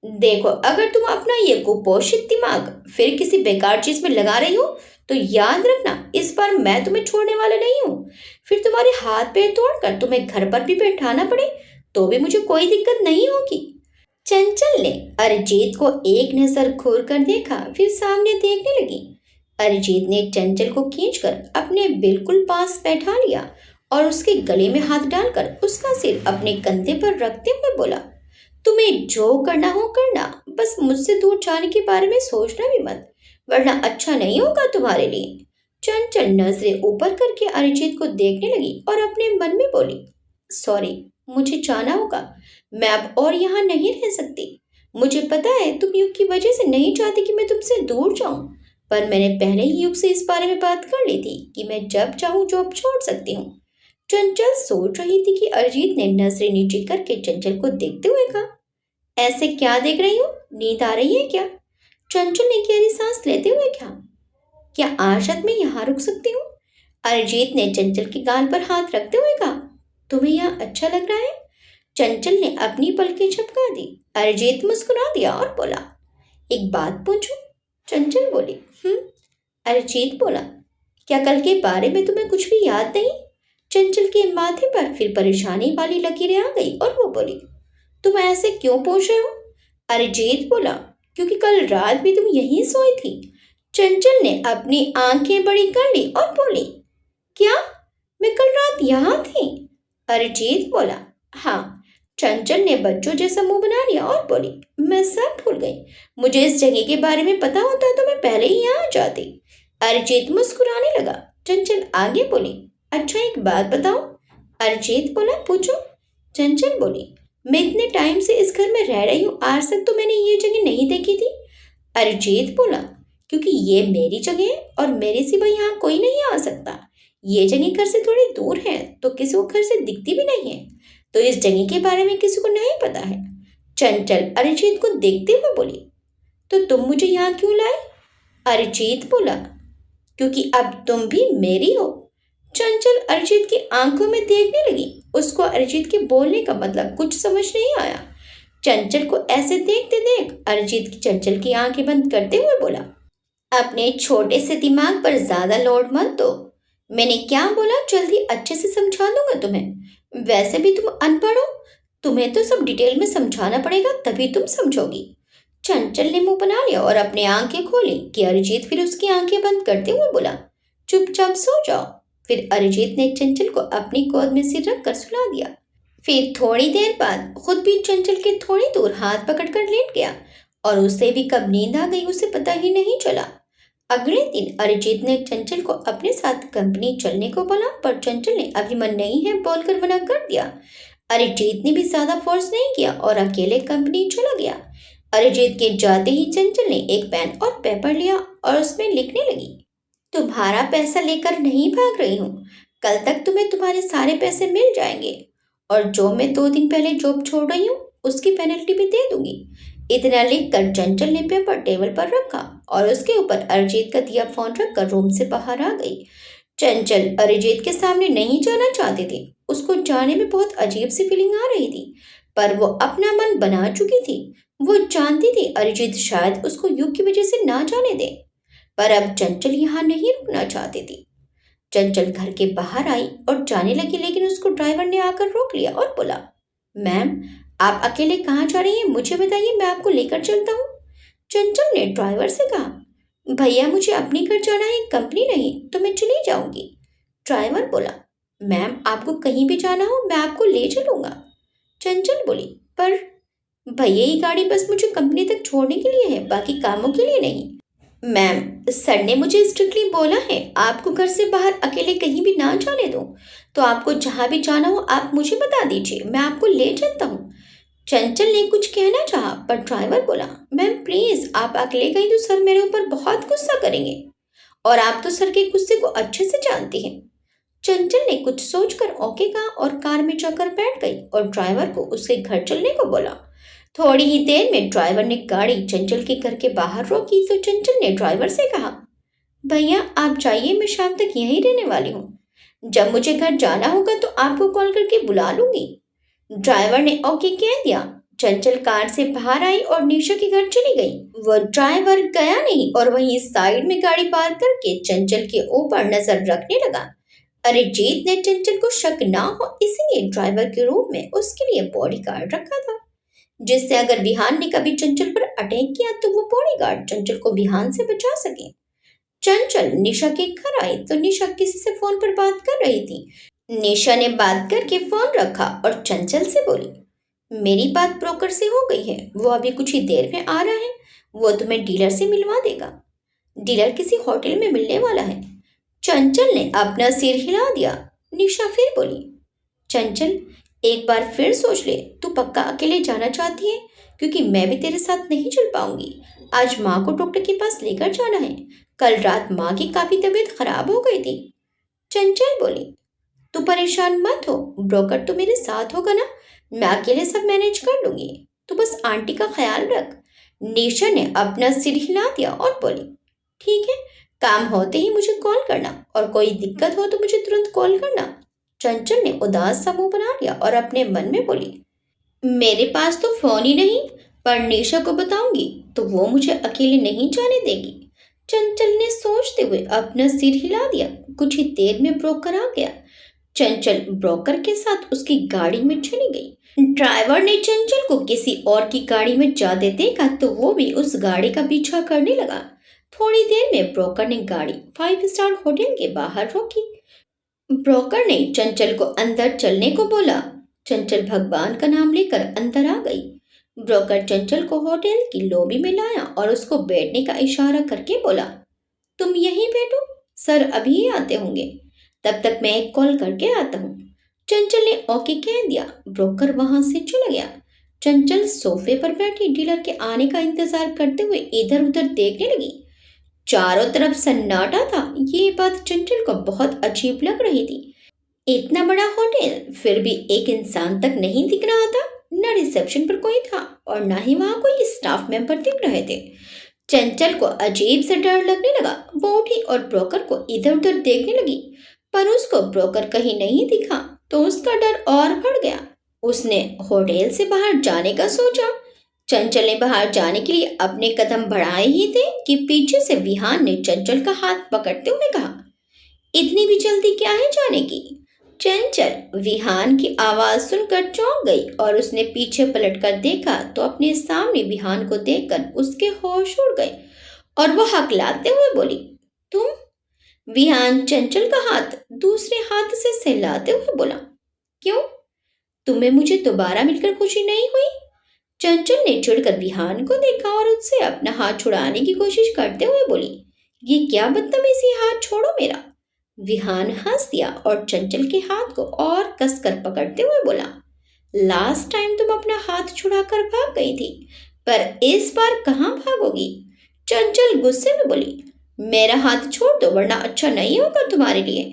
A: देखो, अगर तुम अपना ये कुपोषित दिमाग फिर किसी बेकार चीज में लगा रही हो तो याद रखना, इस बार मैं तुम्हें छोड़ने वाला नहीं हूँ। फिर तुम्हारे हाथ पैर तोड़कर तुम्हें घर पर भी बैठाना पड़े तो भी मुझे कोई दिक्कत नहीं होगी। चंचल ने अरिजीत को एक नजर घूर कर देखा, फिर सामने देखने लगी। अरिजीत ने चंचल को खींचकर अपने बिल्कुल पास बैठा लिया और उसके गले में हाथ डालकर उसका सिर अपने कंधे पर रखते हुए बोला, तुम्हें जो करना हो करना, बस मुझसे दूर जाने के बारे में सोचना भी मत, वरना अच्छा नहीं होगा तुम्हारे लिए। चंचल नजरें ऊपर करके अरिजीत को देखने लगी और अपने मन में बोली, सॉरी, मुझे जाना होगा, मैं अब और यहाँ नहीं रह सकती। मुझे पता है तुम युग की वजह से नहीं चाहती कि मैं तुमसे दूर जाऊं, पर मैंने पहले ही युग से इस बारे में बात कर ली थी कि मैं जब चाहूं जॉब छोड़ सकती हूँ। चंचल सोच रही थी कि अरिजीत ने नजरें नीचे करके चंचल को देखते हुए कहा, ऐसे क्या देख रही हो? नींद आ रही है क्या? चंचल ने गहरी सांस लेते हुए कहा, क्या आज रात मैं यहाँ रुक सकती हूँ? अरिजीत ने चंचल के गाल पर हाथ रखते हुए कहा, तुम्हें यहाँ अच्छा लग रहा है? चंचल ने अपनी पलकें झपका दी। अरिजीत मुस्कुरा दिया और बोला, एक बात पूछूं? चंचल बोली, अरिजीत बोला, क्या कल के बारे में तुम्हें कुछ भी याद नहीं? चंचल के माथे पर फिर परेशानी वाली लकीरें आ गई और वो बोली, तुम ऐसे क्यों पूछ रहे हो? अरिजीत बोला, क्योंकि कल रात भी तुम यहीं सोई थी। चंचल ने अपनी आंखें बड़ी कर ली और बोली, क्या मैं कल रात यहाँ थी? अरिजीत बोला, हाँ। चंचल ने बच्चों जैसा मुंह बना लिया और बोली, मैं सब भूल गई, मुझे इस जगह के बारे में पता होता तो मैं पहले ही यहाँ आ जाती। अरिजीत मुस्कुराने लगा। चंचल आगे बोली, अच्छा एक बात बताओ। अरिजीत बोला, पूछो। चंचल बोली, मैं इतने टाइम से इस घर में रह रही हूँ, आज तक तो मैंने ये जगह नहीं देखी थी। अरिजीत बोला, क्योंकि ये मेरी जगह है और मेरे सिवा यहाँ कोई नहीं आ सकता। ये जगह घर से थोड़ी दूर है तो किसी को घर से दिखती भी नहीं है, तो इस जगह के बारे में किसी को नहीं पता है। चंचल अरिजीत को देखते हुए बोली, तो तुम मुझे यहाँ क्यों लाए? अरिजीत बोला, क्योंकि अब तुम भी मेरी हो। चंचल अरिजीत की आंखों में देखने लगी। उसको अरिजीत के बोलने का मतलब कुछ समझ नहीं आया। चंचल को ऐसे देखते देख अरिजीत की चंचल की आंखें बंद करते हुए बोला, अपने छोटे से दिमाग पर ज्यादा लोड मत दो। मैंने क्या बोला जल्दी अच्छे से समझा दूंगा तुम्हें। वैसे भी तुम अनपढ़ हो, तुम्हें तो सब डिटेल में समझाना पड़ेगा तभी तुम समझोगी। चंचल ने मुंह बना लिया और अपनी आंखें खोली कि अरिजीत फिर उसकी आंखें बंद करते हुए बोला, चुपचाप सो जाओ। फिर अरिजीत ने चंचल को अपनी गोद में सिर रखकर सुला दिया। फिर थोड़ी देर बाद खुद भी चंचल के थोड़ी दूर हाथ पकड़कर लेट गया और उसे भी कब नींद आ गई उसे पता ही नहीं चला। अगले दिन अरिजीत ने चंचल को अपने साथ कंपनी चलने को बोला, पर चंचल ने अभी मन नहीं है बोलकर मना कर दिया। अरिजीत ने भी ज्यादा फोर्स नहीं किया और अकेले कंपनी चला गया। अरिजीत के जाते ही चंचल ने एक पेन और पेपर लिया और उसमें लिखने लगी, तुम्हारा पैसा लेकर नहीं भाग रही हूँ, कल तक तुम्हें तुम्हारे सारे पैसे मिल जाएंगे और जो मैं 2 दिन पहले जॉब छोड़ रही हूँ उसकी पेनल्टी भी दे दूंगी। इतना लिखकर चंचल ने पेपर टेबल पर रखा और उसके ऊपर अरिजीत का दिया फोन रखकर रूम से बाहर आ गई। चंचल अरिजीत के सामने नहीं जाना चाहती थी। उसको जाने में बहुत अजीब सी फीलिंग आ रही थी, पर वो अपना मन बना चुकी थी। वो जानती थी अरिजीत शायद उसको युग की वजह से ना जाने दे, पर अब चंचल यहाँ नहीं रुकना चाहती थी। चंचल घर के बाहर आई और जाने लगी, लेकिन उसको ड्राइवर ने आकर रोक लिया और बोला, मैम, आप अकेले कहाँ जा रही हैं? मुझे बताइए, मैं आपको लेकर चलता हूँ। चंचल ने ड्राइवर से कहा, भैया, मुझे अपने घर जाना है, कंपनी नहीं, तो मैं चली जाऊंगी। ड्राइवर बोला, मैम, आपको कहीं भी जाना हो मैं आपको ले चलूंगा। चंचल बोली, पर भैया, ये गाड़ी बस मुझे कंपनी तक छोड़ने के लिए है, बाकी कामों के लिए नहीं। मैम, सर ने मुझे स्ट्रिक्टली बोला है आपको घर से बाहर अकेले कहीं भी ना जाने दो, तो आपको जहाँ भी जाना हो आप मुझे बता दीजिए, मैं आपको ले चलता हूँ। चंचल ने कुछ कहना चाहा, पर ड्राइवर बोला, मैम प्लीज, आप अकेले गई तो सर मेरे ऊपर बहुत गुस्सा करेंगे, और आप तो सर के गुस्से को अच्छे से जानती हैं। चंचल ने कुछ सोचकर ओके कहा और कार में जाकर बैठ गई और ड्राइवर को उसके घर चलने को बोला। थोड़ी ही देर में ड्राइवर ने गाड़ी चंचल के घर के बाहर रोकी तो चंचल ने ड्राइवर से कहा, भैया आप जाइए, मैं शाम तक यहीं रहने वाली हूँ। जब मुझे घर जाना होगा तो आपको कॉल करके बुला लूंगी। ड्राइवर ने ओके कह दिया। चंचल कार से बाहर आई और निशा के घर चली गई। वो ड्राइवर गया नहीं और वहीं साइड में गाड़ी पार्क करके चंचल के ऊपर नजर रखने लगा। अरिजीत ने चंचल को शक ना हो इसलिए ड्राइवर के रूप में उसके लिए बॉडीगार्ड रखा था, जिससे अगर विहान ने कभी चंचल पर अटैक किया तो वो बॉडीगार्ड चंचल को विहान से बचा सके। चंचल निशा के घर आई तो निशा किसी से फोन पर बात कर रही थी। निशा ने बात करके फोन रखा और चंचल से बोली, मेरी बात ब्रोकर से हो गई है, वो अभी कुछ ही देर में आ रहा है, वो तुम्हें डीलर से मिलवा देगा। डीलर किसी होटल में मिलने वाला है। चंचल ने अपना सिर हिला दिया। निशा फिर बोली, चंचल, एक बार फिर सोच ले, तू पक्का अकेले जाना चाहती है? क्योंकि मैं भी तेरे साथ नहीं चल पाऊंगी। आज माँ को डॉक्टर के पास लेकर जाना है। कल रात माँ की काफी तबीयत खराब हो गई थी। चंचल बोली, तू परेशान मत हो, ब्रोकर तो मेरे साथ होगा ना, मैं अकेले सब मैनेज कर लूंगी, तू बस आंटी का ख्याल रख। निशा ने अपना सिर हिला दिया और बोली, ठीक है, काम होते ही मुझे कॉल करना, और कोई दिक्कत हो तो मुझे तुरंत कॉल करना। चंचल ने उदास सा मुंह बना लिया और अपने मन में बोली, मेरे पास तो फोन ही नहीं, पर निशा को बताऊंगी तो वो मुझे अकेले नहीं जाने देगी। चंचल ने सोचते हुए अपना सिर हिला दिया। कुछ ही देर में ब्रोकर आ गया। चंचल ब्रोकर के साथ उसकी गाड़ी में चली गई। ड्राइवर ने चंचल को किसी और की गाड़ी में जाते देखा तो वो भी उस गाड़ी का पीछा करने लगा। थोड़ी देर में ब्रोकर ने गाड़ी 5 स्टार होटल के बाहर रोकी। ब्रोकर ने चंचल को अंदर चलने को बोला। चंचल भगवान का नाम लेकर अंदर आ गई। ब्रोकर चंचल को होटल की लॉबी में लाया और उसको बैठने का इशारा करके बोला, तुम यहीं बैठो, सर अभी ही आते होंगे, तब तक मैं एक कॉल करके आता हूँ। चंचल ने ओके कह दिया। ब्रोकर वहां से चला गया। चंचल सोफे पर बैठी डीलर के आने का इंतजार करते हुए इधर उधर देखने लगी। चारों तरफ सन्नाटा था। ये बात चंचल को बहुत अजीब लग रही थी। इतना बड़ा होटल, फिर भी एक इंसान तक नहीं दिख रहा था। न रिसेप्शन पर कोई था और न ही वहां कोई स्टाफ मेंबर दिख रहे थे। चंचल को अजीब सा डर लगने लगा। वो उठी और ब्रोकर को इधर उधर देखने लगी, पर उसको ब्रोकर कहीं नहीं दिखा तो उसका डर और बढ़ गया। उसने होटल से बाहर जाने का सोचा। चंचल ने बाहर जाने के लिए अपने कदम बढ़ाए ही थे कि पीछे से विहान ने चंचल का हाथ पकड़ते हुए कहा, इतनी भी जल्दी क्या है जाने की? चंचल विहान की आवाज सुनकर चौंक गई और उसने पीछे पलटकर देखा तो अपने सामने विहान को देखकर उसके होश उड़ गए और वो हकलाते हुए बोली, तुम? विहान चंचल का हाथ दूसरे हाथ से सहलाते हुए बोला, क्यों, तुम्हें मुझे दोबारा मिलकर खुशी नहीं हुई? चंचल ने चिढ़कर विहान को देखा और उससे अपना हाथ छुड़ाने की कोशिश करते हुए बोली, ये क्या बदतमीजी, हाथ छोड़ो मेरा। विहान हंस दिया और चंचल के हाथ को और कसकर पकड़ते हुए बोला, लास्ट टाइम तुम अपना हाथ छुड़ाकर भाग गई थी, पर इस बार कहाँ भागोगी? चंचल गुस्से में बोली, मेरा हाथ छोड़ दो वरना अच्छा नहीं होगा तुम्हारे लिए।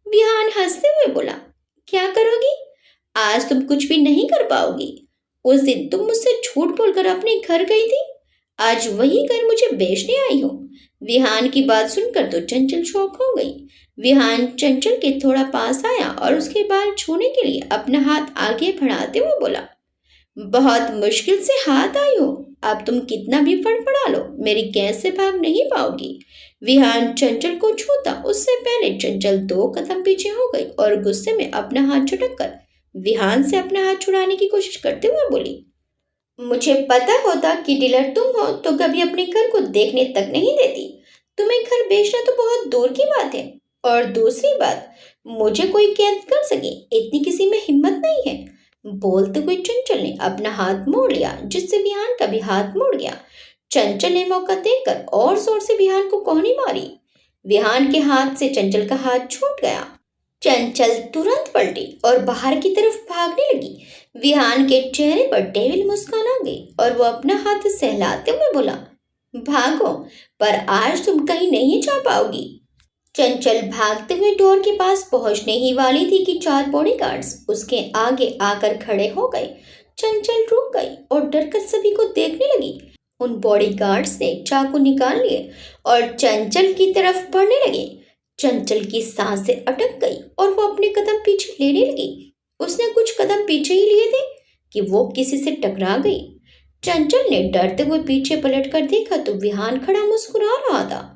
A: विहान हंसते हुए बोला, क्या करोगी? आज तुम कुछ भी नहीं कर पाओगी। उस दिन तुम मुझसे झूठ बोलकर अपने घर गई थी, आज वही घर मुझे बेचने आई हो। विहान की बात सुनकर तो चंचल शॉक हो गई। विहान चंचल के थोड़ा पास आया और उसके बाल छूने के लिए अपना हाथ आगे बढ़ाते हुए बोला, बहुत मुश्किल से हाथ आई हो। अब तुम कितना भी फड़फड़ा लो, मेरी गैस से भाग नहीं पाओगी। विहान चंचल को छूता उससे पहले चंचल 2 कदम पीछे हो गई और गुस्से में अपना हाथ झटक कर विहान से अपना हाथ छुड़ाने की कोशिश करते हुए बोली, मुझे पता होता कि डीलर तुम हो तो कभी अपने घर को देखने तक नहीं देती। तुम्हें घर बेचना तो बहुत दूर की बात है। और दूसरी बात, मुझे कोई कैद कर सके इतनी किसी में हिम्मत नहीं है। बोलते हुए चंचल ने अपना हाथ मोड़ लिया, जिससे विहान का भी हाथ मुड़ गया। चंचल ने मौका देखकर और जोर से विहान को कोहनी मारी। विहान के हाथ से चंचल का हाथ छूट गया। चंचल तुरंत पलटी और बाहर की तरफ भागने लगी। विहान के चेहरे पर डेविल मुस्कान आ गई और वो अपना हाथ सहलाते हुए बोला, भागो, पर आज तुम कहीं नहीं जा पाओगी। चंचल भागते हुए डोर के पास पहुंचने ही वाली थी कि 4 बॉडीगार्ड्स उसके आगे आकर खड़े हो गए। चंचल रुक गई और डरकर सभी को देखने लगी। उन बॉडीगार्ड्स ने चाकू निकाल लिए और चंचल की तरफ बढ़ने लगे। चंचल की सांसें अटक गई और वो अपने कदम पीछे लेने लगी। उसने कुछ कदम पीछे ही लिए थे कि वो किसी से टकरा गई। चंचल ने डरते हुए पीछे पलटकर देखा तो विहान खड़ा मुस्कुरा रहा था।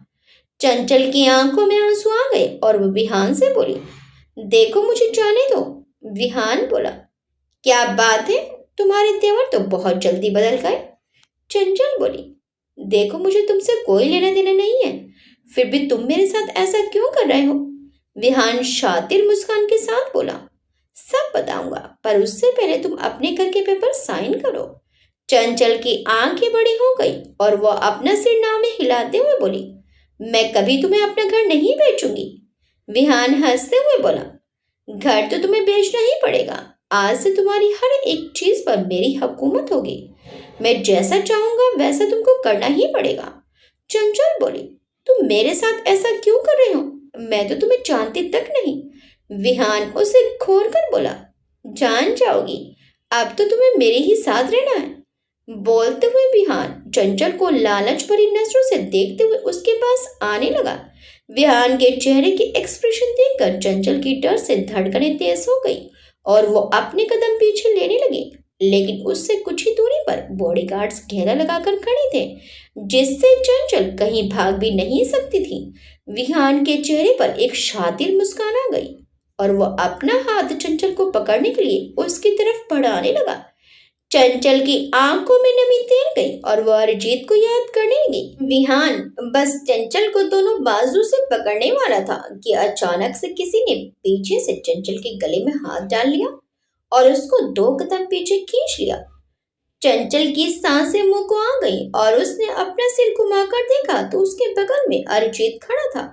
A: चंचल की आंखों में आंसू आ गए और वो विहान से बोली, देखो मुझे जाने दो। विहान बोला, क्या बात है, तुम्हारे तेवर तो बहुत जल्दी बदल गए। चंचल बोली, देखो मुझे तुमसे कोई लेना देना नहीं है, फिर भी तुम मेरे साथ ऐसा क्यों कर रहे हो। विहान शातिर मुस्कान के साथ बोला, सब बताऊंगा, पर उससे पहले तुम अपने घर के पेपर साइन करो। चंचल की आंखें बड़ी हो गई और वह अपना सिर नाव में हिलाते हुए बोली, मैं कभी तुम्हें अपना घर नहीं बेचूंगी। विहान हंसते हुए बोला, घर तो तुम्हें बेचना ही पड़ेगा। आज से तुम्हारी हर एक चीज पर मेरी हुकूमत होगी। मैं जैसा चाहूंगा वैसा तुमको करना ही पड़ेगा। चंचल बोली, तुम मेरे साथ ऐसा क्यों कर रहे हो, मैं तो तुम्हें जानती तक नहीं। विहान उसे खोल कर बोला, जान जाओगी, अब तो तुम्हें मेरे ही साथ रहना है। बोलते हुए विहान चंचल को लालच भरी नजरों से देखते हुए उसके पास आने लगा। विहान के चेहरे के एक्सप्रेशन देखकर चंचल की डर से धड़कनें तेज हो गई और वो अपने कदम पीछे लेने लगे, लेकिन उससे कुछ ही दूरी पर बॉडीगार्ड्स घेरा लगाकर खड़े थे, जिससे चंचल कहीं भाग भी नहीं सकती थी। विहान के चेहरे पर एक शातिर मुस्कान आ गई और वो अपना हाथ चंचल को पकड़ने के लिए उसकी तरफ बढ़ाने लगा। चंचल की आंखों में नमी तैर गई और वह अरिजीत को याद करने लगी। विहान बस चंचल को दोनों बाजू से पकड़ने वाला था कि अचानक से किसी ने पीछे से चंचल के गले में हाथ डाल लिया और उसको 2 कदम पीछे खींच लिया। चंचल की सांसें मुंह को आ गई और उसने अपना सिर घुमाकर देखा तो उसके बगल में अरिजीत खड़ा था।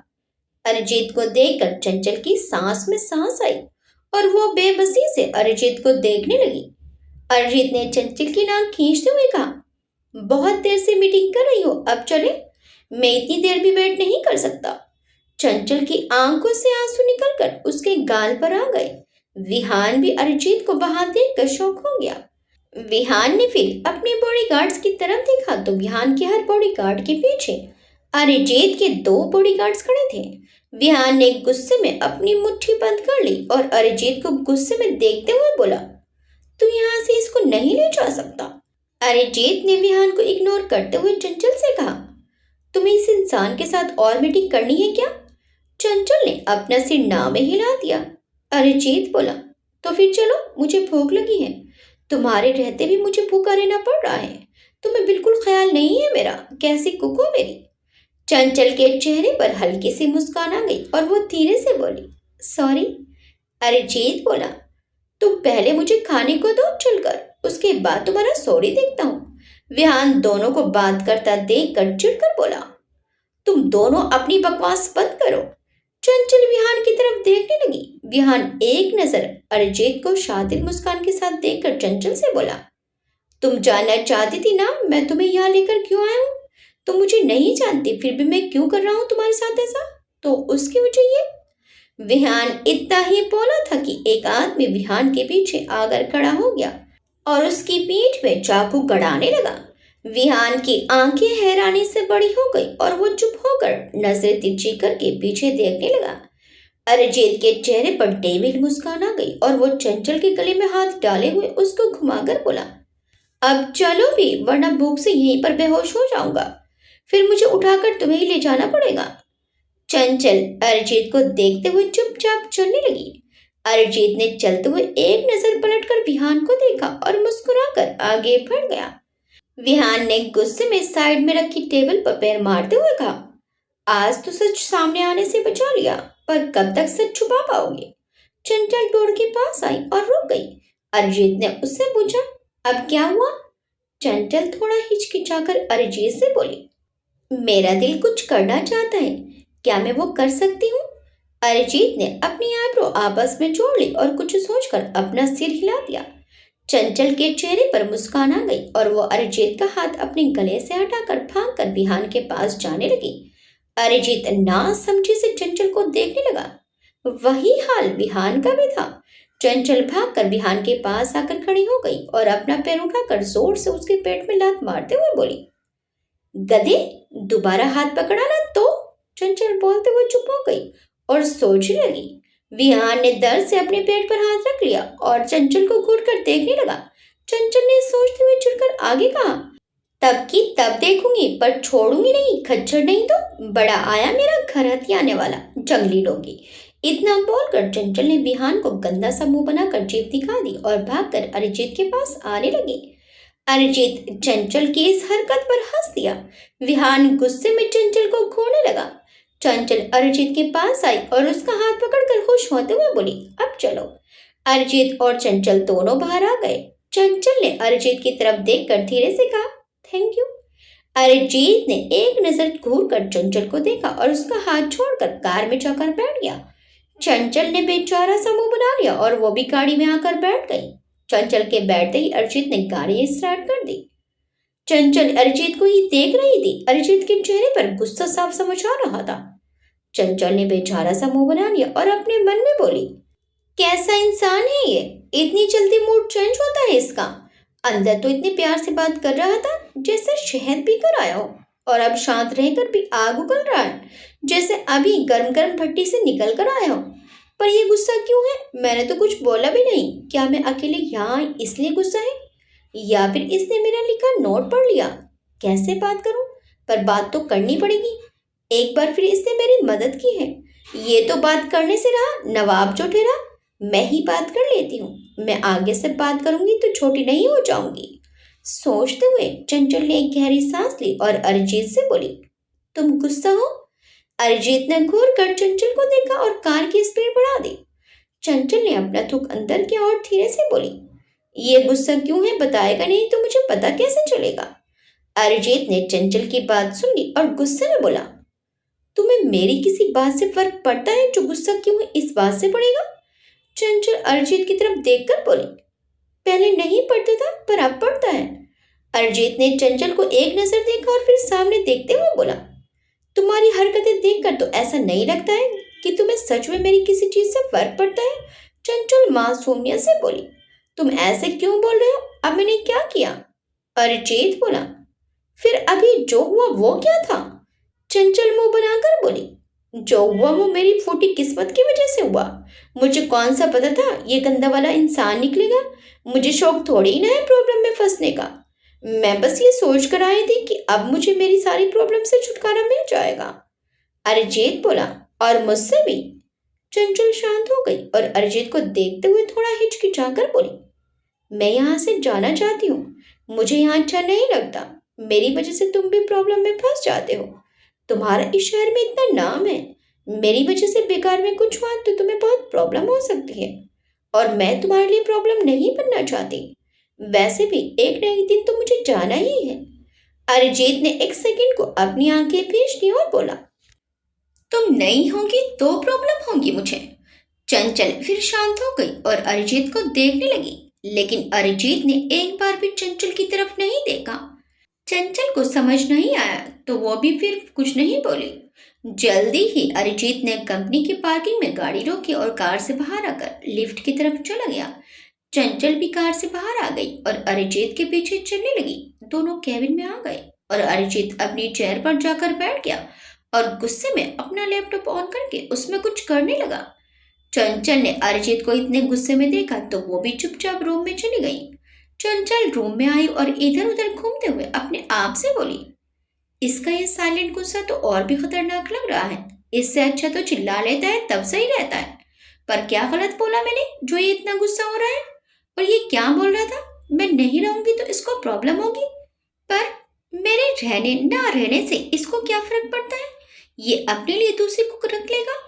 A: अरिजीत को देखकर चंचल की सांस में सांस आई और वो बेबसी से अरिजीत को देखने लगी। अरिजीत ने चंचल की नाक खींचते हुए कहा, बहुत देर से मीटिंग कर रही हो, अब चले, मैं इतनी देर भी वेट नहीं कर सकता। चंचल की आंखों से आंसू निकलकर उसके गाल पर आ गए। विहान भी अरिजीत को वहां देखकर शौक हो गया। विहान ने फिर अपने बॉडीगार्ड्स की तरफ देखा तो विहान के हर बॉडीगार्ड के पीछे अरिजीत के 2 बॉडीगार्ड्स खड़े थे। विहान ने गुस्से में अपनी मुट्ठी बंद कर ली और अरिजीत को गुस्से में देखते हुए बोला, तू यहाँ से इसको नहीं ले जा सकता। अरिजीत ने विहान को इग्नोर करते हुए चंचल से कहा, तुम्हें इस इंसान के साथ और मीटिंग करनी है क्या। चंचल ने अपना सिर ना में हिला दिया। अरिजीत बोला, तो फिर चलो, मुझे भूख लगी है, तुम्हारे रहते भी मुझे भूखा रहना पड़ रहा है। तुम्हें बिल्कुल ख्याल नहीं है मेरा, कैसी कुक हो मेरी। चंचल के चेहरे पर हल्की सी मुस्कान आ गई और वो धीरे से बोली, सॉरी। अरिजीत बोला, तुम पहले मुझे खाने को दो चलकर, उसके बाद तुम्हारा सॉरी देखता हूँ। विहान दोनों को बात करता देखकर चिढ़कर बोला, तुम दोनों अपनी बकवास बंद करो। चंचल विहान की तरफ देखने लगी। विहान एक नजर अरिजीत को शातिर मुस्कान के साथ देखकर चंचल से बोला, तुम जानना चाहती थी ना मैं तुम्हें यहाँ लेकर क्यों आया हूँ। तुम मुझे नहीं जानती, फिर भी मैं क्यों कर रहा हूँ तुम्हारे साथ ऐसा, तो उसकी वजह ये। विहान इतना ही बोला था कि एक आदमी विहान के पीछे आकर खड़ा हो गया और उसकी पीठ में चाकू गड़ाने लगा। विहान की आंखें हैरानी से बड़ी हो गई और वो चुप होकर नजरें तिरछी करके पीछे देखने लगा। अरिजीत के चेहरे पर डेविल मुस्कान आ गई और वो चंचल के गले में हाथ डाले हुए उसको घुमाकर बोला, अब चलो भी, वरना भूख से यहीं पर बेहोश हो जाऊंगा। फिर मुझे उठाकर तुम्हें ही ले जाना पड़ेगा। चंचल अरिजीत को देखते हुए चुपचाप चलने लगी। अरिजीत ने चलते हुए एक नजर पलटकर विहान को देखा और मुस्कुराकर आगे बढ़ गया। विहान ने गुस्से में साइड में रखी टेबल पर पैर मारते हुए कहा, आज तो सच सामने आने से बचा लिया, पर कब तक सच छुपा पाओगे? चंचल डोर के पास आई और रुक गई। अरिजीत ने उससे पूछा, अब क्या हुआ? चंचल थोड़ा हिचकिचाकर अरिजीत से बोली, मेरा दिल कुछ करना चाहता है, क्या मैं वो कर सकती हूँ? अरिजीत ने अपनी आईब्रो आपस में जोड़ ली और कुछ सोचकर अपना सिर हिला दिया। चंचल के चेहरे पर मुस्कान आ गई और वो अरिजीत का हाथ अपने गले से हटाकर भागकर विहान के पास जाने लगी। अरिजीत ना समझे से चंचल को देखने लगा। वही हाल विहान का भी था। चंचल भागकर विहान के पास आकर खड़ी हो गई और अपना पैर उठाकर जोर से उसके पेट में लात मारते हुए बोली, गधे, दोबारा हाथ पकड़ा ना तो। चंचल बोलते हुए चुप हो गई और सोचने लगी। विहान ने दर्द से अपने पेट पर हाथ रख लिया और चंचल को घूरकर देखने लगा। चंचल ने सोचते हुए चिढ़कर आगे कहा, तब की तब देखूंगी, पर छोड़ूंगी नहीं, खच्चर नहीं तो। बड़ा आया मेरा घर हथियाने वाला जंगली डोगी। इतना बोलकर चंचल ने विहान को गंदा सा मुंह बनाकर जीभ दिखा दी और भागकर अरिजीत के पास आने लगी। अरिजीत चंचल की इस हरकत पर हंस दिया। विहान गुस्से में चंचल को घूरने लगा। चंचल अरिजीत के पास आई और उसका हाथ पकड़कर खुश होते हुए बोली, अब चलो। अरिजीत और चंचल दोनों बाहर आ गए। चंचल ने अरिजीत की तरफ देखकर धीरे से कहा, थैंक यू। अरिजीत ने एक नजर घूरकर चंचल को देखा और उसका हाथ छोड़कर कार में जाकर बैठ गया। चंचल ने बेचारा सा मुंह बना लिया और वो भी गाड़ी में आकर बैठ गई। चंचल के बैठते ही अरिजीत ने गाड़ी स्टार्ट कर दी। चंचल अरिजीत को ही देख रही थी। अरिजीत के चेहरे पर गुस्सा साफ समझ आ रहा था। चंचल ने बेचारा सा मुंह बना लिया और अपने मन में बोली, कैसा इंसान है ये, इतनी जल्दी मूड चेंज होता है इसका। अंदर तो इतने प्यार से बात कर रहा था जैसे शहद पीकर आया हो, और अब शांत रहकर भी आग उगल रहा है जैसे अभी गर्म गर्म भट्टी से निकल कर आया हो। पर ये गुस्सा क्यों है? मैंने तो कुछ बोला भी नहीं। क्या मैं अकेले यहाँ आई इसलिए गुस्सा है, या फिर इसने मेरा लिखा नोट पढ़ लिया? कैसे बात करूं? पर बात तो करनी पड़ेगी। एक बार फिर इसने मेरी मदद की है। ये तो बात करने से रहा, नवाब जो ठहरा, मैं ही बात कर लेती हूँ। मैं आगे से बात करूंगी तो छोटी नहीं हो जाऊंगी। सोचते हुए चंचल ने एक गहरी सांस ली और अरिजीत से बोली, तुम गुस्सा हो? अरिजीत ने घूर कर चंचल को देखा और कार की स्पीड बढ़ा दी। चंचल ने अपना थूक अंदर किया और धीरे से बोली, ये गुस्सा क्यों है बताएगा नहीं तो मुझे पता कैसे चलेगा? अरिजीत ने चंचल की बात सुन ली और गुस्से में बोला, तुम्हें मेरी किसी बात से फर्क पड़ता है? जो गुस्सा क्यों है इस बात से पड़ेगा? चंचल अरिजीत की तरफ देखकर बोली, पहले नहीं पड़ता था पर अब पड़ता है। अरिजीत ने चंचल को एक नजर देखा और फिर सामने देखते हुए बोला, तुम्हारी हरकतें देखकर तो ऐसा नहीं लगता है कि तुम्हें सच में मेरी किसी चीज से फर्क पड़ता है। चंचल मासूमियत से बोली, तुम ऐसे क्यों बोल रहे हो? अब मैंने क्या किया? अरिजीत बोला, फिर अभी जो हुआ वो क्या था? चंचल मुंह बनाकर बोली, जो हुआ वो मेरी फूटी किस्मत की वजह से हुआ। मुझे कौन सा पता था ये गंदा वाला इंसान निकलेगा। मुझे शौक थोड़ी ही ना है प्रॉब्लम में फंसने का। मैं बस ये सोच कर आई थी कि अब मुझे मेरी सारी प्रॉब्लम से छुटकारा मिल जाएगा। अरिजीत बोला, और मुझसे भी। चंचल शांत हो गई और अरिजीत को देखते हुए थोड़ा हिचकिचाकर बोली, मैं यहाँ से जाना चाहती हूँ। मुझे यहाँ अच्छा नहीं लगता। मेरी वजह से तुम भी प्रॉब्लम में फंस जाते हो। तुम्हारा इस शहर में इतना नाम है। मेरी वजह से बेकार में कुछ हुआ तो तुम्हें बहुत प्रॉब्लम हो सकती है, और मैं तुम्हारे लिए प्रॉब्लम नहीं बनना चाहती। वैसे भी एक ना एक दिन तो मुझे जाना ही है। अरिजीत ने एक सेकंड को अपनी आंखें भींच ली और बोला, तुम नहीं होगी तो प्रॉब्लम होगी मुझे। चंचल फिर शांत हो गई और अरिजीत को देखने लगी, लेकिन अरिजीत ने एक बार भी चंचल की तरफ नहीं देखा। चंचल को समझ नहीं आया तो वो भी फिर कुछ नहीं बोली। जल्दी ही अरिजीत ने कंपनी की पार्किंग में गाड़ी रोकी और कार से बाहर आकर लिफ्ट की तरफ चला गया। चंचल भी कार से बाहर आ गई और अरिजीत के पीछे चलने लगी। दोनों कैबिन में आ गए और अरिजीत अपनी चेयर पर जाकर बैठ गया और गुस्से में अपना लैपटॉप ऑन करके उसमें कुछ करने लगा। चंचल ने अरिजीत को इतने गुस्से में देखा तो वो भी चुपचाप रूम में चली गई। चंचल रूम में आई और इधर उधर घूमते हुए अपने आप से बोली, इसका ये साइलेंट गुस्सा तो और भी खतरनाक लग रहा है। इससे अच्छा तो चिल्ला लेता है तब सही रहता है। पर क्या गलत बोला मैंने जो ये इतना गुस्सा हो रहा है? और ये क्या बोल रहा था, मैं नहीं रहूंगी तो इसको प्रॉब्लम होगी। पर मेरे रहने ना रहने से इसको क्या फर्क पड़ता है? ये अपने लिए दूसरी को रख लेगा।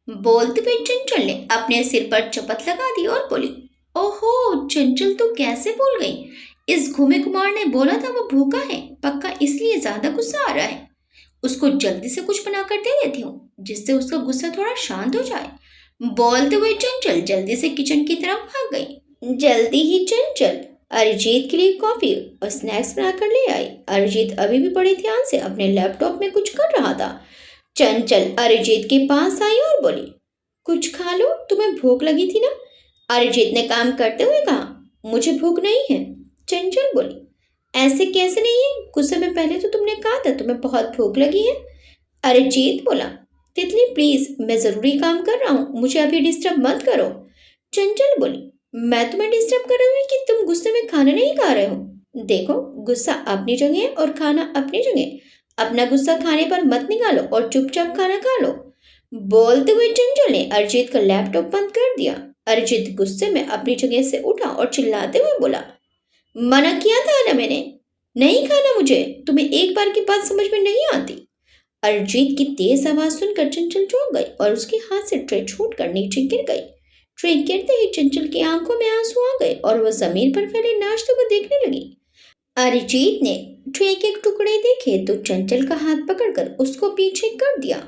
A: बोलते हुए चंचल ने अपने सिर पर चपत लगा दी और बोली, ओहो चंचल तो कैसे भूल गई? इस घूमे कुमार ने बोला था वो भूखा है, पक्का इसलिए ज्यादा गुस्सा आ रहा है। उसको जल्दी से कुछ बनाकर दे देती हूँ जिससे उसका गुस्सा थोड़ा शांत हो जाए। बोलते हुए चंचल जल्दी से किचन की तरफ भाग गई। जल्दी ही चंचल अरिजीत के लिए कॉफी और स्नैक्स बनाकर ले आई। अरिजीत अभी भी बड़े ध्यान से अपने लैपटॉप में कुछ कर रहा था। चंचल अरिजीत के पास आई और बोली, कुछ खा लो, तुम्हें भूख लगी थी ना? अरिजीत ने काम करते हुए कहा, मुझे भूख नहीं है। चंचल बोली, ऐसे कैसे नहीं है? कुछ समय पहले तो तुमने कहा था तुम्हें बहुत भूख लगी है। अरिजीत बोला, तितली प्लीज, मैं जरूरी काम कर रहा हूँ, मुझे अभी डिस्टर्ब मत करो। चंचल बोली, मैं तुम्हें डिस्टर्ब कर रही हूँ कि तुम गुस्से में खाना नहीं खा रहे हो? देखो, गुस्सा अपनी जगह है और खाना अपनी जगह। अपना गुस्सा खाने पर मत निकालो और चुपचाप खाना खा लो। बोलते हुए चंचल ने अरिजीत का लैपटॉप बंद कर दिया। अरिजीत गुस्से में अपनी जगह से उठा और चिल्लाते हुए बोला, मना किया था ना मैंने, नहीं खाना मुझे, तुम्हें एक बार की बात समझ में नहीं आती। अरिजीत की तेज आवाज सुनकर चंचल चौंक गई और उसके हाथ से ट्रे छूट कर नीचे गिर गई। ट्रे गिरते ही चंचल की आंखों में आंसू आ गए और वह जमीन पर फैले नाश्ते को देखने लगी। अरिजीत ने ट्रे के टुकड़े देखे तो चंचल का हाथ पकड़कर उसको पीछे कर दिया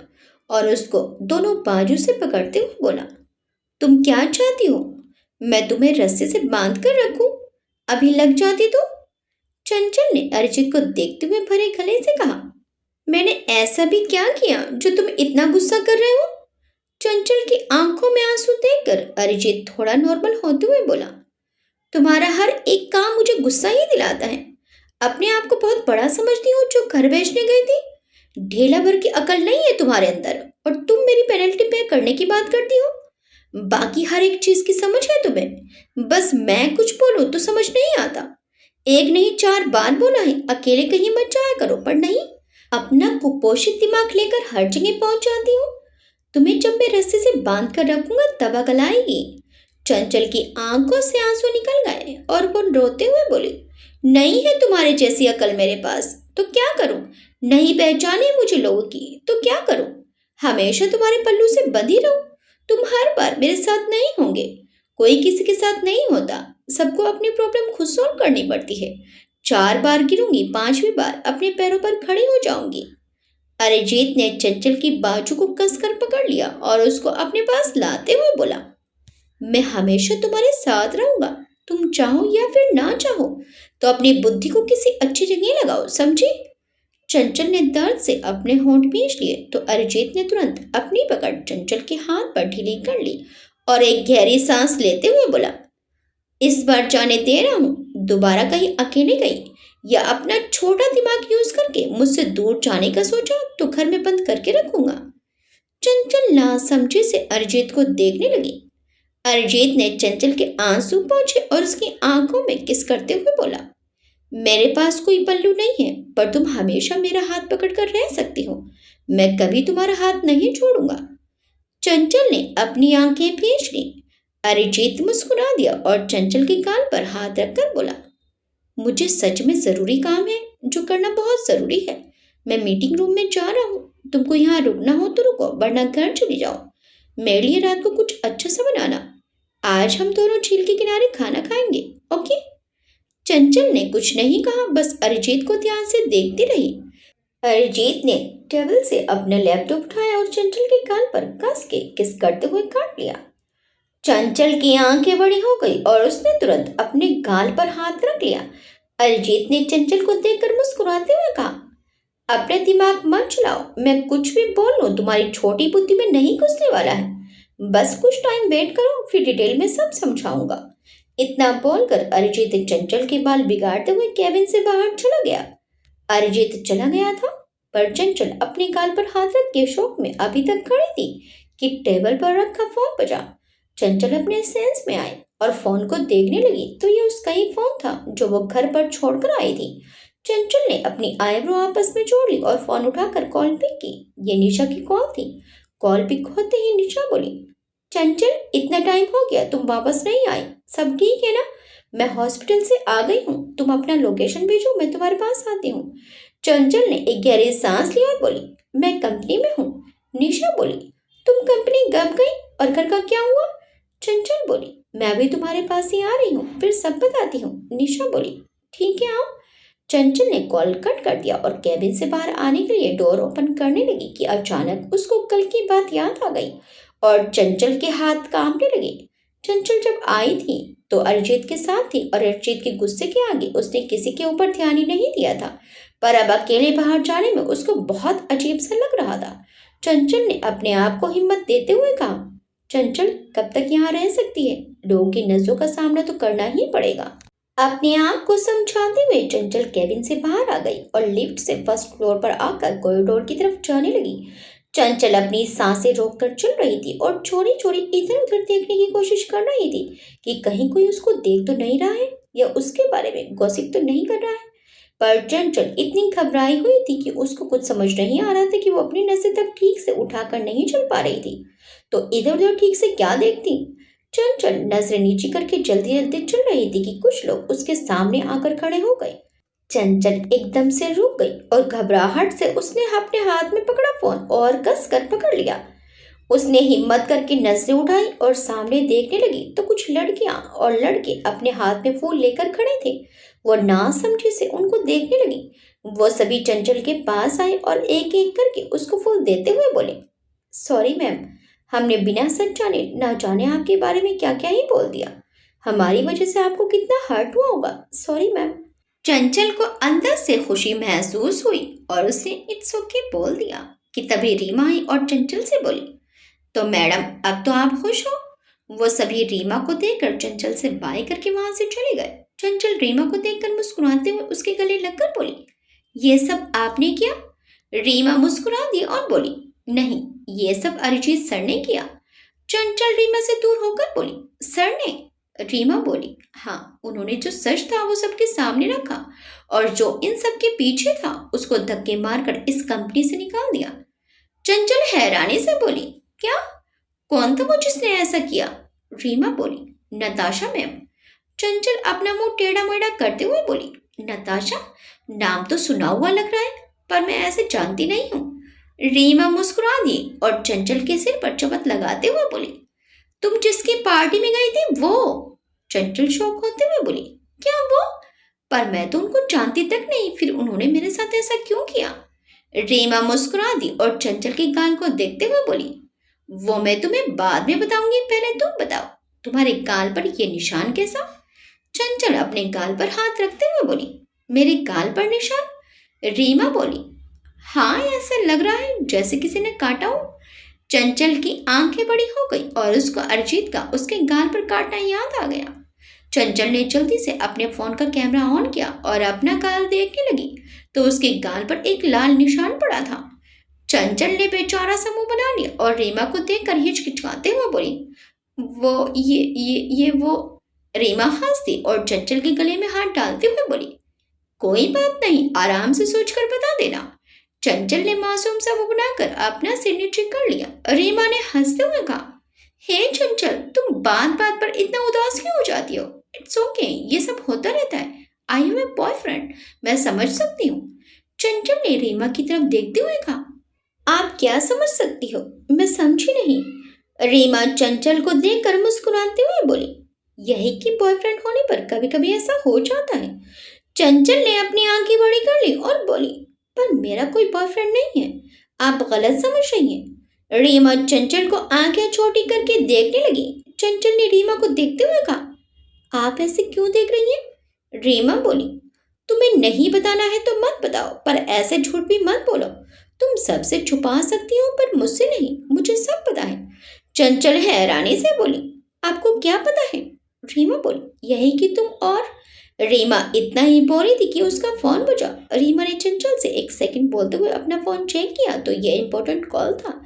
A: और उसको दोनों बाजू से पकड़ते हुए बोला, तुम क्या चाहती हो? मैं तुम्हें रस्सी से बांध कर रखूं? अभी लग जाती तो? चंचल ने अरिजीत को देखते हुए भरे गले से कहा, मैंने ऐसा भी क्या किया जो तुम इतना गुस्सा कर रहे हो? चंचल की आंखों में आंसू देखकर अरिजीत थोड़ा नॉर्मल होते हुए बोला, तुम्हारा हर एक काम मुझे गुस्सा ही दिलाता है। अपने आप को बहुत बड़ा समझती हो जो घर बेचने गई थी। ढेला भर की अकल नहीं है तुम्हारे अंदर और तुम मेरी पेनल्टी पे करने की बात करती हो। बाकी हर एक चीज की समझ है तुम्हें, बस मैं कुछ बोलूं तो समझ नहीं आता। एक नहीं 4 बार बोला है अकेले कहीं मत जाया करो, पर नहीं, अपना कुपोषित दिमाग लेकर हर जगह पहुंच जाती हूँ। तुम्हें जब मैं रस्सी से बांध कर रखूंगा तब अकल आएगी। चंचल की आंखों से आंसू निकल गए और वो रोते हुए बोली, नहीं है तुम्हारे जैसी अकल मेरे पास, तो क्या करूं? नहीं पहचाने मुझे लोगों की तो क्या करूं? हमेशा तुम्हारे पल्लू से बंधी रहूं? तुम हर बार मेरे साथ नहीं होंगे। कोई किसी के साथ नहीं होता, सबको अपनी प्रॉब्लम खुद सॉल्व करनी पड़ती है। 4 बार गिरूंगी, 5वीं बार अपने पैरों पर खड़ी हो जाऊंगी। अरिजीत ने चंचल की बाजू को कसकर पकड़ लिया और उसको अपने पास लाते हुए बोला, मैं हमेशा तुम्हारे साथ रहूंगा, तुम चाहो या फिर ना चाहो, तो अपनी बुद्धि को किसी अच्छी जगह लगाओ, समझी? चंचल ने दर्द से अपने होंठ भींच लिए तो अरिजीत ने तुरंत अपनी पकड़ चंचल के हाथ पर ढीली कर ली और एक गहरी सांस लेते हुए बोला, इस बार जाने दे रहा हूं, दोबारा कहीं अकेले गई या अपना छोटा दिमाग यूज करके मुझसे दूर जाने का सोचा तो घर में बंद करके रखूंगा। चंचल नासमझी से अरिजीत को देखने लगी। अरिजीत ने चंचल के आंसू पोंछे और उसकी आंखों में किस करते हुए बोला, मेरे पास कोई पल्लू नहीं है, पर तुम हमेशा मेरा हाथ पकड़कर रह सकती हो। मैं कभी तुम्हारा हाथ नहीं छोड़ूंगा। चंचल ने अपनी आंखें भींच ली। अरिजीत मुस्कुरा दिया और चंचल के गाल पर हाथ रखकर बोला, मुझे सच में जरूरी काम है जो करना बहुत जरूरी है। मैं मीटिंग रूम में जा रहा हूँ, तुमको यहाँ रुकना हो तो रुको, वरना घर चली जाओ। मेरे लिए रात को कुछ अच्छा सा बनाना। आज हम दोनों झील के किनारे खाना खाएंगे, ओके? चंचल ने कुछ नहीं कहा, बस अरिजीत को ध्यान से देखती रही। अरिजीत ने टेबल से अपना लैपटॉप उठाया और चंचल के गाल पर कस के किस करते हुए काट लिया। चंचल की आंखें बड़ी हो गई और उसने तुरंत अपने गाल पर हाथ रख लिया। अरिजीत ने चंचल को देखकर मुस्कुराते हुए कहा, अपने दिमाग मत चलाओ, मैं कुछ भी बोल लूं तुम्हारी छोटी बुद्धि में नहीं घुसने वाला है। बस कुछ टाइम वेट करो, फिर डिटेल में सब समझाऊंगा। इतना बोलकर अरिजीत चंचल के बाल बिगाड़ते हुए कैबिन से बाहर चला गया। अरिजीत चला गया था, पर चंचल अपने गाल पर हाथ रख के शौक में अभी तक खड़ी थी कि टेबल पर रखा फोन बजा। चंचल अपने सेंस में आई और फोन को देखने लगी तो ये उसका ही फोन था जो वो घर पर छोड़कर आई थी। चंचल ने अपनी आईब्रो आपस में जोड़ ली और फोन उठाकर कॉल पिक की। ये निशा की कॉल थी। कॉल पिक होते ही निशा बोली, चंचल इतना टाइम हो गया, तुम वापस नहीं आई, सब ठीक है ना? मैं हॉस्पिटल से आ गई हूँ, तुम अपना लोकेशन भेजो, मैं तुम्हारे पास आती हूँ। चंचल ने एक गहरी सांस ली और बोली, मैं कंपनी में हूँ। निशा बोली, तुम कंपनी कब गई और घर का क्या हुआ? चंचल बोली, मैं भी तुम्हारे पास ही आ रही हूँ, फिर सब बताती हूँ। निशा बोली, ठीक है आओ। चंचल ने कॉल कट कर दिया और कैबिन से बाहर आने के लिए डोर ओपन करने लगी कि अचानक उसको कल की बात याद आ गई और चंचल के हाथ कांपने लगे। चंचल जब आई थी तो अरिजीत के साथ थी और अरिजीत के गुस्से के आगे उसने किसी के ऊपर ध्यान ही नहीं दिया था, पर अब अकेले बाहर जाने में उसको बहुत अजीब सा लग रहा था। चंचल ने अपने आप को हिम्मत देते हुए कहा, चंचल कब तक यहाँ रह सकती है? लोगों की नजरों का सामना तो करना ही पड़ेगा। अपने आप को समझाते हुए चंचल कैबिन से बाहर आ गई और लिफ्ट से फर्स्ट फ्लोर पर आकर कॉरिडोर की तरफ जाने लगी। चंचल अपनी सांसें रोककर चल रही थी और चोरी चोरी इधर उधर देखने की कोशिश कर रही थी कि कहीं कोई उसको देख तो नहीं रहा है या उसके बारे में गॉसिप तो नहीं कर रहा है। पर चंचल इतनी घबराई हुई थी कि उसको कुछ समझ नहीं आ रहा था कि वो अपनी नसें तक ठीक से उठाकर नहीं चल पा रही थी, तो इधर उधर ठीक से क्या देखती। चंचल नजरें नीचे करके जल्दी जल्दी चल रही थी कि कुछ लोग उसके सामने आकर खड़े हो गए। चंचल एकदम से रुक गई और घबराहट से उसने अपने हाथ में पकड़ा फोन और कस कर पकड़ लिया। उसने हिम्मत करके नजरें उठाई और सामने देखने लगी तो कुछ लड़कियां और लड़के अपने हाथ में फूल लेकर खड़े थे। वो ना समझी से उनको देखने लगी। वो सभी चंचल के पास आए और एक एक करके उसको फूल देते हुए बोले, सॉरी मैम, हमने बिना सच जाने ना जाने आपके बारे में क्या क्या ही बोल दिया। हमारी वजह से आपको कितना हर्ट हुआ होगा, सॉरी मैम। चंचल को अंदर से खुशी महसूस हुई और उसने इट्स ओके बोल दिया कि तभी रीमा आई और चंचल से बोली, तो मैडम अब तो आप खुश हो? वो सभी रीमा को देखकर चंचल से बाय करके वहां से चले गए। चंचल रीमा को देखकर मुस्कुराते हुए उसके गले लगकर बोली, ये सब आपने किया? रीमा मुस्कुरा दी और बोली, नहीं, ये सब अरिजीत सर ने किया। चंचल रीमा से दूर होकर बोली, सर ने? रीमा बोली, हाँ, उन्होंने जो सच था वो सबके सामने रखा और जो इन सब के पीछे था उसको धक्के मारकर इस कंपनी से निकाल दिया। चंचल हैरानी से बोली, क्या? कौन था वो जिसने ऐसा किया? रीमा बोली, नताशा मैम। चंचल अपना मुंह टेढ़ा मेढ़ा करते हुए बोली, नताशा? नाम तो सुना हुआ लग रहा है, पर मैं ऐसे जानती नहीं हूँ। रीमा मुस्कुरा दी और चंचल के सिर पर चपत लगाते हुए बोली, तुम जिसकी पार्टी में गई थी वो? चंचल शौक होते हुए बोली, क्या वो? पर मैं तो उनको जानती तक नहीं, फिर उन्होंने मेरे साथ ऐसा क्यों किया? रीमा मुस्कुरा दी और चंचल के गाल को देखते हुए बोली, वो मैं तुम्हें बाद में बताऊंगी, पहले तुम बताओ तुम्हारे गाल पर ये निशान कैसा? चंचल अपने गाल पर हाथ रखते हुए बोली, मेरे गाल पर निशान? रीमा बोली, हाँ, ऐसा लग रहा है जैसे किसी ने काटा हो। चंचल की आंखें बड़ी हो गई और उसको अरिजीत का उसके गाल पर काटना याद आ गया। चंचल ने जल्दी से अपने फोन का कैमरा ऑन किया और अपना गाल देखने लगी तो उसके गाल पर एक लाल निशान पड़ा था। चंचल ने बेचारा सा मुंह बना लिया और रीमा को देखकर हिचकिचाते हुए बोली, वो ये वो। रीमा हंसती और चंचल के गले में हाथ डालते हुए बोली, कोई बात नहीं, आराम से सोचकर बता देना। चंचल ने मासूम सा मुंह बनाकर अपना सिर नीचे कर लिया। रीमा ने हंसते हुए कहा, हे चंचल, तुम बात बात पर इतना उदास क्यों हो जाती हो? इट्स ओके, ये सब होता रहता है। आई हैव ए बॉयफ्रेंड, मैं समझ सकती हूँ। चंचल ने रीमा की तरफ देखते हुए कहा, आप क्या समझ सकती हो? मैं समझी नहीं। रीमा चंचल को देखकर मुस्कुराते हुए बोली, यही कि बॉयफ्रेंड होने पर कभी कभी ऐसा हो जाता है। चंचल ने अपनी आंखें बड़ी कर ली और बोली, पर मेरा कोई बॉयफ्रेंड नहीं है, आप गलत समझ रही हैं। रीमा चंचल को आंखें छोटी करके देखने लगी। चंचल ने रीमा को देखते हुए कहा, आप ऐसे क्यों देख रही हैं? रीमा बोली, तुम्हें नहीं बताना है तो मत बताओ, पर ऐसे झूठ भी मत बोलो। तुम सबसे छुपा सकती हो पर मुझसे नहीं, मुझे सब पता है। चंचल हैरानी से बोली, आपको क्या पता है? रीमा बोली, यही कि तुम और रीमा इतना ही बोली थी कि उसका फोन बजा। रीमा ने चंचल से 1 सेकंड बोलते हुए अपना फोन चेक किया तो यह इंपॉर्टेंट कॉल था।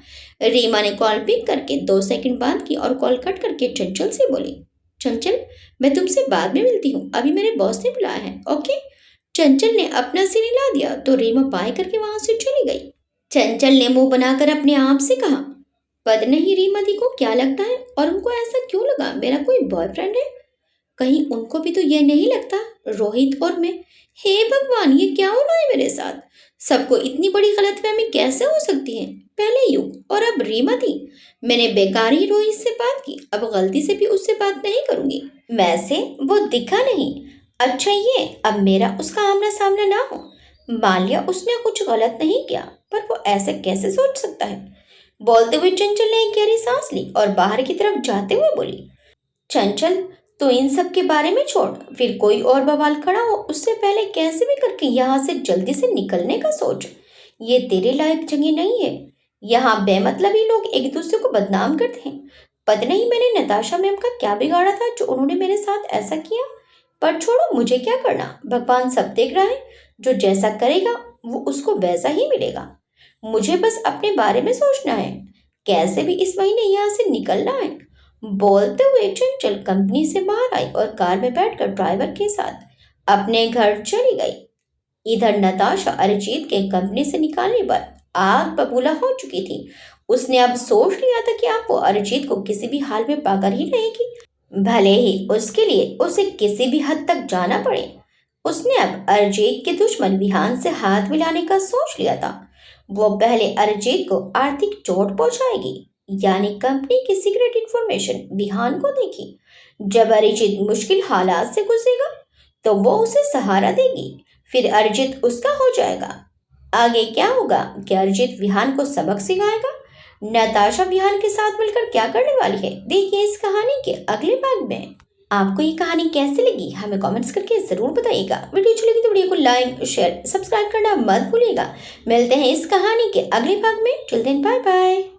A: रीमा ने कॉल पिक करके 2 सेकंड बाद की और कॉल कट करके चंचल से बोली, चंचल मैं तुमसे बाद में मिलती हूँ, अभी मेरे बॉस ने बुलाया है, ओके। चंचल ने अपना सिर हिला दिया तो रीमा बाय करके वहां से चली गई। चंचल ने मुंह बनाकर अपने आप से कहा, पता नहीं रीमा दी को क्या लगता है और उनको ऐसा क्यों लगा मेरा कोई बॉयफ्रेंड है। कहीं उनको भी तो यह नहीं लगता रोहित और मैं। हे भगवान, ये क्या हो रहा है मेरे साथ। सबको इतनी बड़ी गलतफहमी कैसे हो सकती है। पहले यू और अब रीमा थी। मैंने बेकार ही रोहित से बात की, अब गलती से भी उससे बात नहीं करूंगी। वैसे वो दिखा नहीं। अच्छा ये अब मेरा उसका आमना सामना ना हो। मान लिया उसने कुछ गलत नहीं किया, पर वो ऐसे कैसे सोच सकता है। बोलते हुए चंचल ने एक गहरी सांस ली और बाहर की तरफ जाते हुए बोली, चंचल तो इन सब के बारे में छोड़, फिर कोई और बवाल खड़ा हो उससे पहले कैसे भी करके यहाँ से जल्दी से निकलने का सोच। ये तेरे लायक जगह नहीं है। यहाँ बेमतलबी लोग एक दूसरे को बदनाम करते हैं। पता नहीं मैंने नताशा मैम का क्या बिगाड़ा था जो उन्होंने मेरे साथ ऐसा किया। पर छोड़ो, मुझे क्या करना, भगवान सब देख रहा है। जो जैसा करेगा वो उसको वैसा ही मिलेगा। मुझे बस अपने बारे में सोचना है, कैसे भी इस महीने यहाँ से निकलना है। बोलते हुए चंचल कंपनी से बाहर आई और कार में बैठकर ड्राइवर के साथ अपने घर चली गई। इधर नताशा अरिजीत के कंपनी से निकालने पर आग बबूला हो चुकी थी। उसने अब सोच लिया था कि अब वो अरिजीत को किसी भी हाल में पाकर ही रहेगी, भले ही उसके लिए उसे किसी भी हद तक जाना पड़े। उसने अब अरिजीत के दुश्मन विहान से हाथ मिलाने का सोच लिया था। वो पहले अरिजीत को आर्थिक चोट पहुंचाएगी, यानी कंपनी की सीक्रेट इंफॉर्मेशन विहान को देगी। जब अरिजीत मुश्किल हालात से गुजरेगा तो वो उसे सहारा देगी, फिर अरिजीत उसका हो जाएगा। आगे क्या होगा कि अरिजीत विहान को सबक सिखाएगा। नताशा विहान के साथ मिलकर क्या करने वाली है, देखिए इस कहानी के अगले भाग में। आपको ये कहानी कैसी लगी हमें कमेंट्स करके जरूर बताइएगा। वीडियो अच्छी लगी तो वीडियो को लाइक शेयर सब्सक्राइब करना मत भूलिएगा। मिलते हैं इस कहानी के अगले भाग में। Till then bye bye.